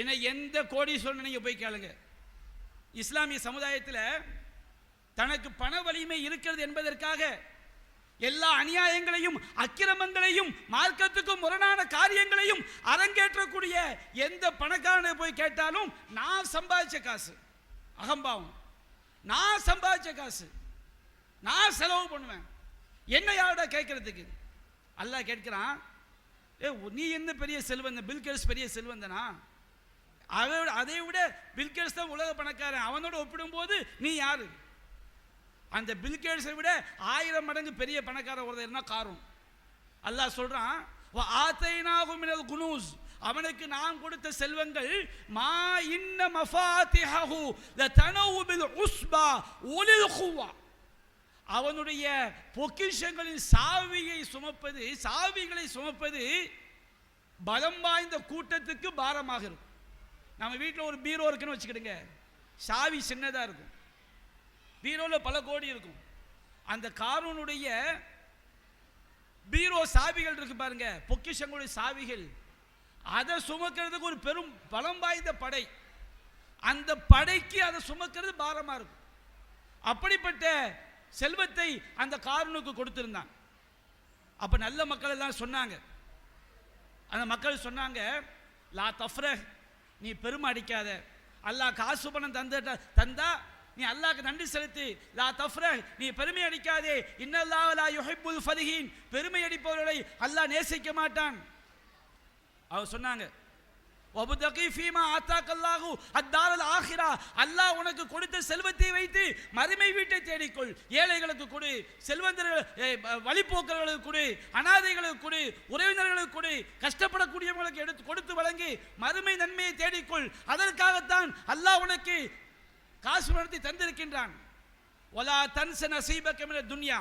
என்ன. எந்த கோடீஸ்வரன் நீங்க போய் கேளுங்க, இஸ்லாமிய சமுதாயத்தில் தனக்கு பண வலிமை இருக்கிறது என்பதற்காக எல்லா அநியாயங்களையும் அக்கிரமங்களையும் மார்க்கத்துக்கு முரணான காரியங்களையும் அரங்கேற்றக்கூடிய எந்த பணக்காரனை போய் கேட்டாலும் நான் சம்பாதிச்ச காசு, அகம்பாவம், நான் சம்பாதிச்ச காசு, நான் செலவு பண்ணுவேன், என்ன யாரோட கேட்கறதுக்கு? அல்லாஹ் கேட்கிறான், நீ என்ன பெரிய செல்வந்தன்? பில்கேட்ஸ் பெரிய செல்வந்தனா? அதை விட பில்கேட்ஸ் தான் உலக பணக்காரன், அவனோட ஒப்பிடும்போது நீ யாரு? அந்த பில்கேட்ஸை விட 1000 மடங்கு பெரிய பணக்காரன் ஒருத்தர்னா காரூன். அல்லாஹ் சொல்றான், ஆதைனாஹு மினல் குனூஸ், அவனுக்கு நாம் கொடுத்த செல்வங்கள் மா இன்ன மஃபாத்திஹு லதனவு பில் உஸ்பா உலில் குவா, அவனுடைய பொக்கிஷங்களின் சாவிகளை சுமப்பது பலம் வாய்ந்த கூட்டத்துக்கு பாரமாக இருக்கும். நம்ம வீட்டில் ஒரு பீரோ இருக்குன்னு வச்சுக்கிடுங்க, சாவி சின்னதாக இருக்கும், பீரோவில் பல கோடி இருக்கும். அந்த காரூனுடைய பீரோ சாவிகள் இருக்கு பாருங்க, பொக்கிஷங்களுடைய சாவிகள், அதை சுமக்கிறதுக்கு ஒரு பெரும் பலம் வாய்ந்த படை, அந்த படைக்கு அதை சுமக்கிறது பாரமாக இருக்கும். அப்படிப்பட்ட செல்வத்தை அந்த காரூனுக்கு கொடுத்திருந்தான். அப்ப நல்ல மக்கள் எல்லாம் சொன்னாங்க, அந்த மக்கள் சொன்னாங்க, லா தஃப்ரஹ், நீ பெருமை அடிக்காத, அல்லாஹ் காசு பணம் தந்தா நீ அல்லாஹ்க்கு நன்றி செலுத்து. லா தஃப்ரஹ், நீ பெருமை அடிக்காதே. இன்னல்லாஹ லா யுஹிப்புல் ஃபரிஹீன், பெருமை அடிப்பவர்களை அல்லாஹ் நேசிக்க மாட்டான். அவங்க சொன்னாங்க, வபுதகி ஃபீமா ஆதாக்கல்லாஹு அத்தாரல் ஆகிரா, அல்லாஹ் உனக்கு கொடுத்த செல்வத்தை வைத்து மறுமை வீட்டை தேடிக்கொள். ஏழைகளுக்கு கொடு, செல்வந்தர்கள் வழிபோக்கர்களுக்கு கொடு, அனாதைகளுக்கு கொடு, உறவினர்களுக்கு கொடு, கஷ்டப்படக்கூடியவங்களுக்கு எடுத்து கொடுத்து வழங்கி மறுமை நன்மையை தேடிக்கொள். அதற்காகத்தான் அல்லாஹ் உனக்கு காசு பணத்தை தந்திருக்கின்றான். வலா தன்ஸ நஸீபக மினத் துன்யா,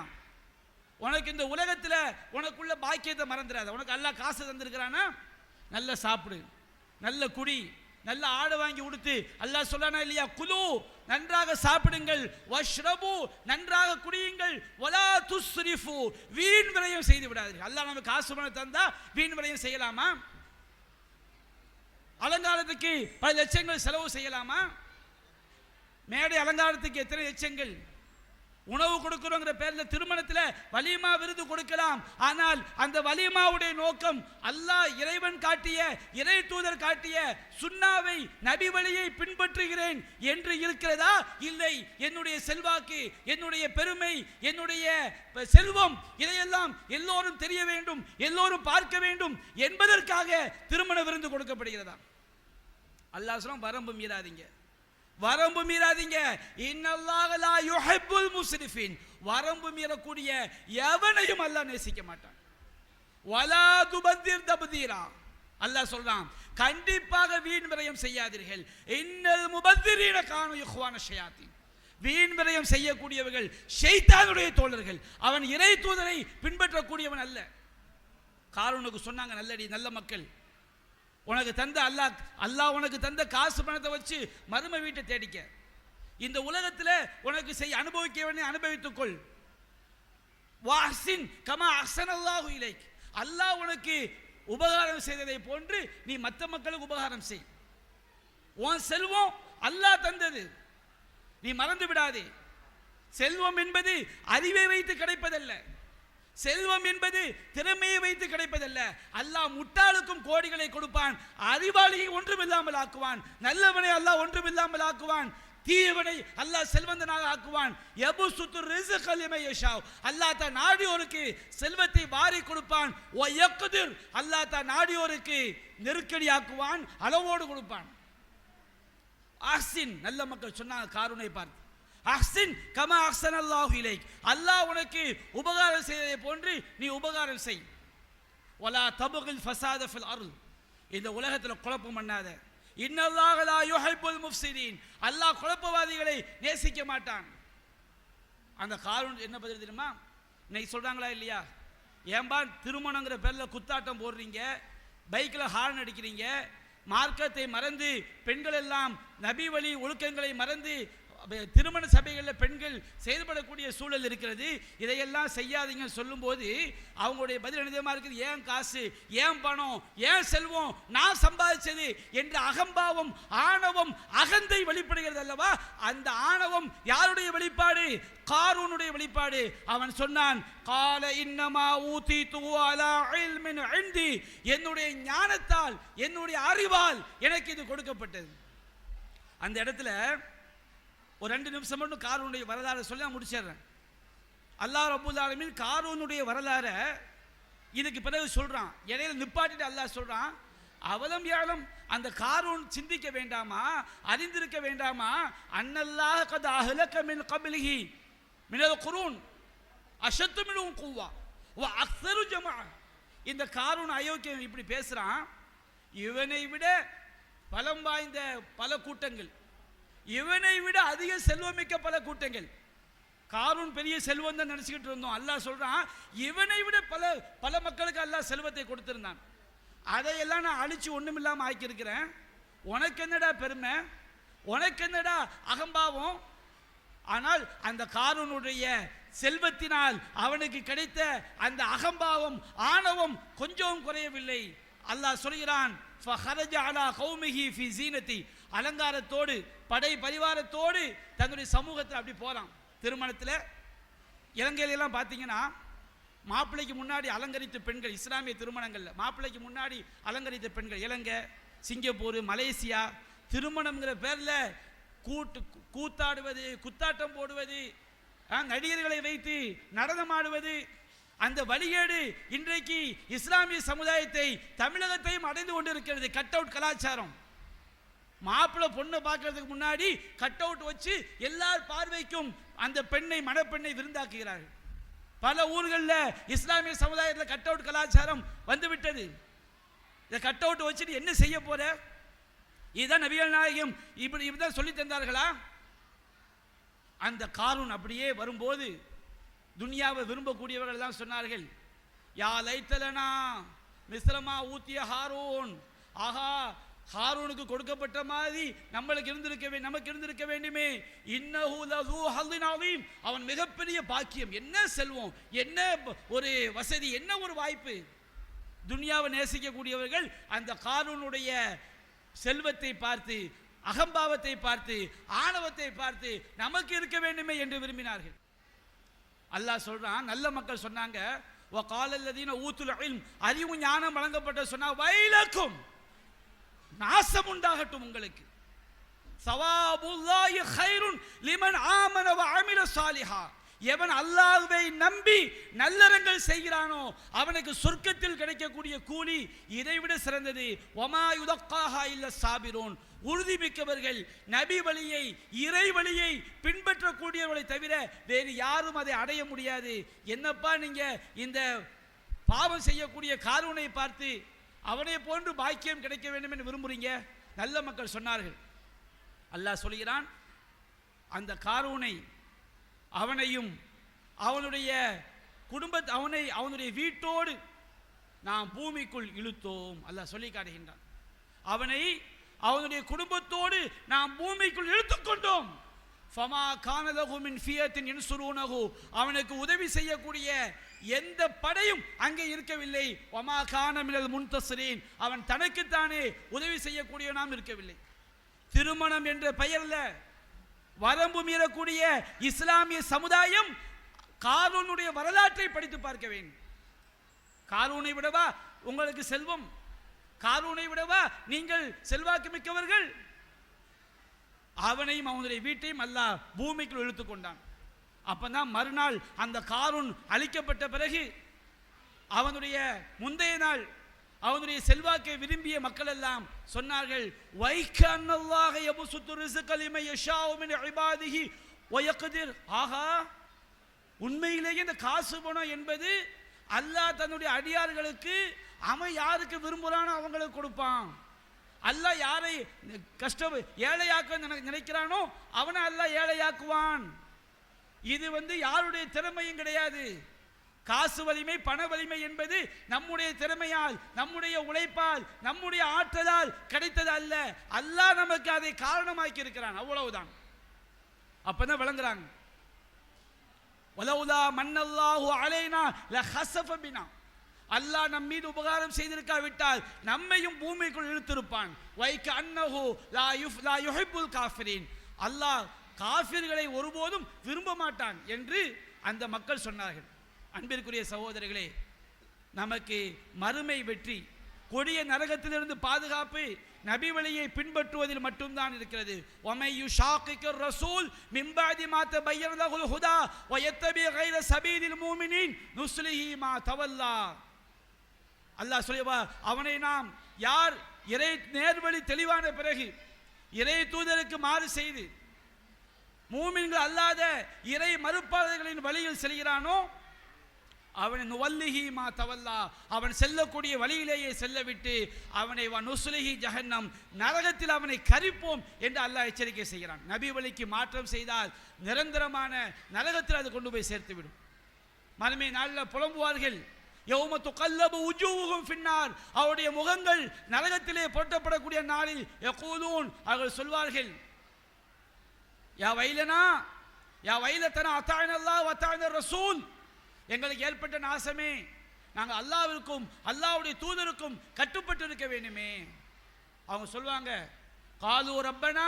உனக்கு இந்த உலகத்தில் உனக்குள்ள பாக்கியத்தை மறந்துடாத. உனக்கு அல்லாஹ் காசு தந்திருக்கிறானா, நல்ல சாப்பிடு, நல்ல குடி, நல்ல ஆடை வாங்கி உடுத்து அல்லாஹ் சொல்லானா இல்லையா, குலு நன்றாக சாப்பிடுங்கள், வஷ்ரபு நன்றாக குடியுங்கள், வலா துஸ்ரிஃபு வீண் விரயம் செய்து விடாதீர்கள். அல்லாஹ் நமக்கு காசு பணம் தந்தா வீண் விரயம் செய்யலாமா? அலங்காரத்துக்கு பல லட்சங்கள் செலவு செய்யலாமா? மேடை அலங்காரத்துக்கு எத்தனை லட்சங்கள்? உணவு கொடுக்கிறோங்கிற பேர்ல திருமணத்தில் வலிமா விருது கொடுக்கலாம். ஆனால் அந்த வலிமாவுடைய நோக்கம் அல்லாஹ் இறைவன் காட்டிய, இறை தூதர் காட்டிய சுன்னாவை, நபி வழியை பின்பற்றுகிறேன் என்று இருக்கிறதா? இல்லை, என்னுடைய செல்வாக்கு, என்னுடைய பெருமை, என்னுடைய செல்வம், இதையெல்லாம் எல்லோரும் தெரிய வேண்டும், எல்லோரும் பார்க்க வேண்டும் என்பதற்காக திருமண விருந்து கொடுக்கப்படுகிறதா? அல்லாஹ் சொல்றான், வரம்பு மீறாதீங்க, வரம்பு மீறாதீங்க. இன்னல்லாஹ லா யுஹிப்புல் முஸ்ரிஃபின், வரம்பு மீறக்கூடிய எவனையும் அல்லாஹ் நேசிக்க மாட்டான். வலா துபத்திர் தப்தீரா, அல்லாஹ் சொல்றான், கண்டிப்பாக வீண் விரயம் செய்யாதீர்கள். இன்னல் முபத்திரீன கானு இஹ்வான ஷயாத்தீன், வீண் விரயம் செய்யக்கூடியவர்கள் ஷைத்தானுடைய தோழர்கள், அவன் இறை தூதரை பின்பற்றக்கூடியவன் அல்ல. காரூனுக்கு சொன்னாங்க, நல்லடி நல்ல மக்கள், உனக்கு தந்த அல்லாஹ் உனக்கு தந்த காசு பணத்தை வச்சு மரும வீட்டை தேடிக்க, இந்த உலகத்தில் உனக்கு அனுபவிக்க வேண்டிய அனுபவித்துக்கொள். வாஹ்சின் கமா அஹ்ஸனல்லாஹு இலைக், அல்லாஹ் உனக்கு உபகாரம் செய்ததை போன்று நீ மற்ற மக்களுக்கு உபகாரம் செய். உன் செல்வம் அல்லாஹ் தந்தது, நீ மறந்து விடாதே. செல்வம் என்பது அறிவை வைத்து கிடைப்பதல்ல, செல்வம் என்பது திறமையை வைத்து கிடைப்பதல்ல. அல்லாஹ் முட்டாளுக்கும் கோடிகளை கொடுப்பான், அறிவாளியை ஒன்றுமில்லாமல் ஆக்குவான், நல்லவனை அல்லாஹ் ஒன்றுமில்லாமல் ஆக்குவான், தீயவனை அல்லாஹ் செல்வந்தனாக ஆக்குவான். யபுசுத்து ரிஸ்க லிமன் யஷா, அல்லாஹ் தான் நாடியோருக்கு செல்வத்தை வாரி கொடுப்பான். வ யக்திர், அல்லாஹ் தான் நாடியோருக்கு நெருக்கடி ஆக்குவான், அளவோடு கொடுப்பான். அஹ்சின், நல்ல மக்கள் சொன்னாங்க காரூனை பார்த்து, அஹ்சின் கமா அஹ்ஸனல்லாஹு இலைக், அல்லாஹ் உனக்கு உபகாரம் செய்ததை போன்று நீ உபகாரம் செய். வலா தபகில் ஃபஸாத ஃபில் அர்ல், இந்த உலகத்தில் குழப்பம் பண்ணாத. இன்னல்லாஹ லா யுஹிப்புல் முஃப்ஸிதீன், அல்லாஹ் குழப்பவாதிகளை நேசிக்க மாட்டான். அந்த காரூன் என்ன பதில் தெரியுமா? இன்னைக்கு சொல்றாங்களா இல்லையா, ஏன்பா திருமணங்கிற பேரில் குத்தாட்டம் போடுறீங்க, பைக்கில் ஹார்ன் அடிக்கிறீங்க, மார்க்கத்தை மறந்து பெண்கள் எல்லாம் நபி வழி ஒழுக்கங்களை மறந்து திருமண சபைகளில் பெண்கள் செயல்படக்கூடிய சூழல் இருக்கிறது, இதையெல்லாம் செய்யாதீங்க சொல்லும்போது அவங்களுடைய பதில் என்னதமா இருக்குது, ஏன் காசு, ஏன் பணம், ஏன் செல்வம், நான் சம்பாதிச்சது என்ற அகம்பாவம், ஆணவம், அகந்தை வெளிப்படுகிறது அல்லவா? அந்த ஆணவம் யாருடைய வெளிப்பாடு? காரூனுடைய வெளிப்பாடு. அவன் சொன்னான், கால இன்னமா ஊதீது அலா இல்மின் இன்தி, என்னுடைய ஞானத்தால், என்னுடைய அறிவால் எனக்கு இது கொடுக்கப்பட்டது. அந்த இடத்துல ஒரு 2 நிமிஷம் மட்டும் காரூனுடைய வரலாறு சொல்லி நான் முடிச்சிடுறேன். அல்லாஹ் ரப்பல் ஆலமீன் காரூனுடைய வரலாறை இதுக்கு பிறகு சொல்றான், இடையில நிப்பாட்டிட்டு அல்லாஹ் சொல்றான், அவலம் யாலம், அந்த காரூன் சிந்திக்க வேண்டாமா, அறிந்திருக்க வேண்டாமா, அன்னல்லாஹ் கத் அஹ்லக மின் கப்லிஹி மினல் குரூன் அஷத்து மின்ஹும் குவ்வா வ அக்ஸரு ஜமா. இந்த காரூன் அயோக்கியன் இப்படி பேசுறான், இவனை விட பலம் வாய்ந்த பல கூட்டங்கள், இவனை விட அதிக செல்வமிக்க பல கூட்டங்கள், காரூன் பெரிய செல்வம் தான் நினைச்சுக்கிட்டு இருந்தோம். அல்லாஹ் சொல்றான், இவனை விட பல பல மக்களுக்கு அல்லாஹ் செல்வத்தை கொடுத்திருந்தான், அதையெல்லாம் நான் அழிச்சு ஒண்ணுமில்லாம ஆக்கியிருக்கிறேன். உனக்கு என்னடா பெருமை, உனக்கு என்னடா அகம்பாவம்? ஆனால் அந்த காரூனுடைய செல்வத்தினால் அவனுக்கு கிடைத்த அந்த அகம்பாவம், ஆணவம் கொஞ்சம் குறையவில்லை. அல்லாஹ் சொல்கிறான், ஃபஹரஜ அலா கௌமிஹி ஃபி ஸீனதி, அலங்காரத்தோடு படை பரிவாரத்தோடு தன்னுடைய சமூகத்தில் அப்படி போறான். திருமணத்தில் இலங்கையிலாம் பார்த்தீங்கன்னா மாப்பிள்ளைக்கு முன்னாடி அலங்கரித்த பெண்கள், இஸ்லாமிய திருமணங்களில் மாப்பிள்ளைக்கு முன்னாடி அலங்கரித்த பெண்கள், இலங்கை, சிங்கப்பூர், மலேசியா, திருமணம்ங்கிற பேரில் கூத்தாடுவது, குத்தாட்டம் போடுவது, நடிகர்களை வைத்து நடனமாடுவது, அந்த வழிகேடு இன்றைக்கு இஸ்லாமிய சமுதாயத்தை, தமிழகத்தையும் அடைந்து கொண்டிருக்கிறது. கட் அவுட் கலாச்சாரம். மாப்பிள்ளை பொண்ணை பார்க்கறதுக்கு முன்னாடி கட் அவுட் வச்சு எல்லார் பார்வைக்கும் அந்த பெண்ணை, மணப்பெண்ணை விருந்தாக்குகிறார்கள். பல ஊர்களில் இஸ்லாமிய சமுதாயத்தில் கட் அவுட் கலாச்சாரம் வந்துவிட்டது. இந்த கட் அவுட் வச்சுட்டு என்ன செய்ய போற? இதுதான் நபிகள் நாயகம் இப்படிதான் சொல்லி தந்தார்களா? அந்த காரூன் அப்படியே வரும்போது துனியாவை விரும்பக்கூடியவர்கள் தான் சொன்னார்கள், யா லைத்தலனா மிஸ்லமா ஊத்திய ஹாரூன், ஆஹா ஹாரூனுக்கு கொடுக்கப்பட்ட மாதிரி நமக்கு இருந்திருக்க வேண்டுமே. இன்னஹு லஹு ஹல்லின் அதீம், அவன் மிகப்பெரிய பாக்கியம், என்ன செல்வம், என்ன ஒரு வசதி, என்ன ஒரு வாய்ப்பு. துன்யாவை நேசிக்கக்கூடியவர்கள் அந்த காரூனுடைய செல்வத்தை பார்த்து, அகம்பாவத்தை பார்த்து, ஆணவத்தை பார்த்து நமக்கு இருக்க வேண்டுமே என்று விரும்பினார்கள். அல்லாஹ் சொல்றான், நல்ல மக்கள் சொன்னாங்க, வகால அல்லதீன ஊத்துல் இல்ம், அறிவு ஞானம் வழங்கப்பட்ட சொன்னா, வைலக்கும், நாசம் உண்டாகட்டும் உங்களுக்கு. சவாபுல்லாஹி கைருன் லிமன் ஆமன வ அமில சாலிஹா, எவன் அல்லாஹ்வை நம்பி நல்லறங்கள் செய்கிறானோ அவனுக்கு சொர்க்கத்தில் கிடைக்கக்கூடிய கூலி இதைவிட சிறந்தது. வமா யுதக்காஹா இல்ல சாபிரூன், உறுதி மிக்கவர்கள், நபி வழியை, இறை வழியை பின்பற்றக்கூடியவர்களை தவிர வேறு யாரும் அதை அடைய முடியாது. என்னப்பா நீங்க இந்த பாவம் செய்யக்கூடிய காரூனை பார்த்து அவனை போன்று பாக்கியம் கிடைக்க வேண்டும் என்று விரும்புறீங்க? நல்ல மக்கள் சொன்னார்கள். அல்லாஹ் சொல்கிறான், அந்த காரூனை, அவனையும் அவனுடைய குடும்பத்தை, அவனுடைய வீட்டோடு நாம் பூமிக்குள் இழுத்தோம். அல்லாஹ் சொல்லி காட்டுகின்றான், அவனை அவனுடைய குடும்பத்தோடு நாம் பூமிக்குள் இழுத்துக்கொண்டோம். ஃபமா கான லஹு மின் ஃபியத்தின் யன்சுரூனஹு, அவனுக்கு உதவி செய்யக்கூடிய எந்த படையும் அங்கே இருக்கவில்லை. வமா கான மினல் முன்தஸிரீன், அவன் தனக்குத்தானே உதவி செய்யக்கூடிய நாம் இருக்கவில்லை. திருமணம் என்ற பெயர்ல வரம்பு மீறக்கூடிய இஸ்லாமிய சமுதாயம் காரூனுடைய வரலாற்றை படித்து பார்க்க வேண்டும். காரூனை விடவா உங்களுக்கு செல்வம்? காரூனை விடவா நீங்கள் செல்வாக்கு மிக்கவர்கள்? அவனையும் அவனுடைய வீட்டையும் அல்லாஹ் பூமிக்குள் இழுத்து கொண்டான். அப்பதான் மறுநாள் அந்த காரூன் அழிக்கப்பட்ட பிறகு அவனுடைய முந்தைய நாள் அவனுடைய செல்வாக்கை விரும்பிய மக்கள் எல்லாம் சொன்னார்கள், வைக்கன்னல்லாஹ யபசுத்து ரிஸ்க லிமன் யஷாஉ மின் இபாதிஹி வ யக்திர். ஆஹா, உண்மையிலேயே இந்த காசு பணம் என்பது அல்லாஹ் தன்னுடைய அடியார்களுக்கு அவன் யாருக்கு விரும்புகிறானோ அவங்களுக்கு கொடுப்பான். அல்லாஹ் யாரை ஏழையாக்க நினைக்கிறானோ அவனை அல்லாஹ் ஏழையாக்குவான். இது யாருடைய திறமையும் கிடையாது. காசு வலிமை, பண வலிமை என்பது நம்முடைய திறமையால், நம்முடைய உழைப்பால், நம்முடைய ஆற்றலால் கிடைத்தது அல்ல. அல்லாஹ் நமக்கு அதை காரணமாக்கி இருக்கிறான், அவ்வளவுதான். அப்பதான் விளங்குறாங்க. வலவுலா மன்னல்லாஹு அலைனா லஹஸஃப பினா, அல்லாஹ் நம் மீது உபகாரம் செய்திருக்காவிட்டால் நம்மையும் பூமிக்குள் இழுத்திருப்பான். வைக்க அன்னஹு லா யுஹிப்புல் காஃபிரீன், அல்லாஹ் காஃபிர்களை ஒருபோதும் விரும்ப மாட்டான் என்று அந்த மக்கள் சொன்னார்கள். அன்பிற்குரிய சகோதரர்களே, நமக்கு மறுமை வெற்றி, கொடிய நரகத்திலிருந்து பாதுகாப்பு நபி வழியை பின்பற்றுவதில் மட்டும்தான் இருக்கிறது. வமையு ஷாக்கிக்கர் ரசூல் மிம்பஅதி மா தபய்யன லஹுல் ஹுதா வ யத்தபி கைர சபீலில் மூமினீன் நுஸ்லிஹி மா தவல்லா. அல்லாஹ் சொல்லுவா, அவனை நாம் யார் இறை நேர்வழி தெளிவான பிறகு இறை தூதருக்கு மாறு செய்து மூமின்கள் அல்லாத இறை மறுப்பாளர்களின் வழியில் செல்கிறானோ அவனை நுவல்லிஹி மா தவல்லா, அவன் செல்லக்கூடிய வழியிலேயே செல்லவிட்டு அவனை நுஸ்லிஹி ஜஹன்னம், நரகத்தில் அவனை கரிப்போம் என்று அல்லாஹ் எச்சரிக்கை செய்கிறான். நபி வழிக்கு மாற்றம் செய்தால் நிரந்தரமான நரகத்தில் அது கொண்டு போய் சேர்த்துவிடும். மறுமை நாளில் புலம்புவார்கள், யௌம துகல்லபு உஜூஹும் ஃபின்னார், அவருடைய முகங்கள் நரகத்திலே புரட்டப்படக்கூடிய நாளில் யகூலூன், அவர்கள் சொல்வார்கள், யா வைலனா யா வைலத்தனா அத்தாஅனா அல்லாஹ் வ அத்தாஅனா ரசூல், எங்களுக்கு ஏற்பட்ட நாசமே, நாங்கள் அல்லாஹ்விற்கும் அல்லாஹ்வுடைய தூதருக்கும் கட்டுப்பட்டு இருக்க வேண்டுமே. அவங்க சொல்வாங்க, காலு ரப்பனா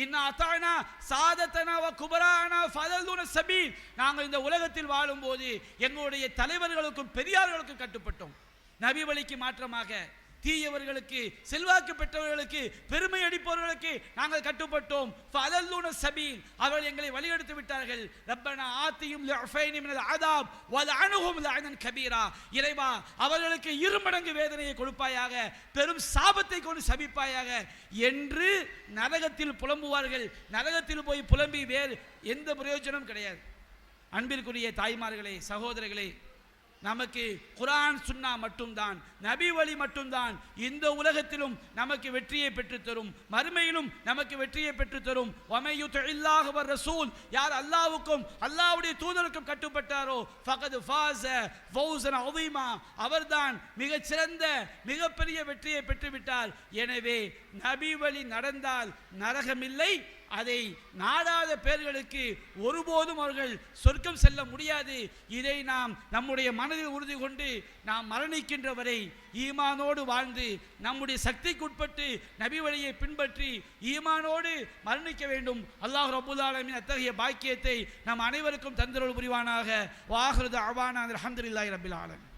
இன்னா அத்தாஅனா சாதத்தனா வ குபரானா ஃபதல்லுன சபீல், நாங்கள் இந்த உலகத்தில் வாழும்போது எங்களுடைய தலைவர்களுக்கும் பெரியார்களுக்கும் கட்டுப்பட்டோம். நபி வழிக்கு மாற்றமாக தீயவர்களுக்கு, செல்வாக்கு பெற்றவர்களுக்கு, பெருமை அடிப்பவர்களுக்கு நாங்கள் கட்டுப்பட்டோம். ஃபதல்லுன சபீல், அவர்கள் எங்களை வழியெடுத்து விட்டார்கள். ரப்பனா ஆத்தியும் லிஃபைனி மினல் அதாப் வலஅன்ஹும் லஅனன் கபீரா, இறைவா அவர்களுக்கு இருமடங்கு வேதனையை கொடுப்பாயாக, பெரும் சாபத்தை கொண்டு சபிப்பாயாக என்று நரகத்தில் புலம்புவார்கள். நரகத்தில் போய் புலம்பி வேறு எந்த பிரயோஜனம் கிடையாது. அன்பிற்குரிய தாய்மார்களே, சகோதரர்களே, நமக்கு குர்ஆன் சுன்னா மட்டும்தான், நபி வழி மட்டும்தான் இந்த உலகத்திலும் நமக்கு வெற்றியை பெற்றுத்தரும், மறுமையிலும் நமக்கு வெற்றியை பெற்றுத்தரும். வமை யுத்தில்லாஹ வ ரசூல், யார் அல்லாஹ்வுக்கும் அல்லாஹ்வுடைய தூதருக்கும் கட்டுப்பட்டாரோ ஃபகத் ஃபாஸ ஃபௌஸன் அதீமா, அவர்தான் மிகச் சிறந்த மிகப்பெரிய வெற்றியை பெற்றுவிட்டார். எனவே நபி வழி நடந்தால் நரகமில்லை, அதை நாடாத பேர்களுக்கு ஒருபோதும் அவர்கள் சொர்க்கம் செல்ல முடியாது. இதை நாம் நம்முடைய மனதில் உறுதி கொண்டு நாம் மரணிக்கின்ற வரை ஈமானோடு வாழ்ந்து நம்முடைய சக்திக்கு உட்பட்டு நபி வழியை பின்பற்றி ஈமானோடு மரணிக்க வேண்டும். அல்லாஹ் ரப்பல் ஆலமீன் அத்தகைய பாக்கியத்தை நம் அனைவருக்கும் தந்தருள் புரிவானாக. வாஹிரு தஅவானா அல்ஹம்துலில்லாஹி ரப்பில் ஆலமீன்.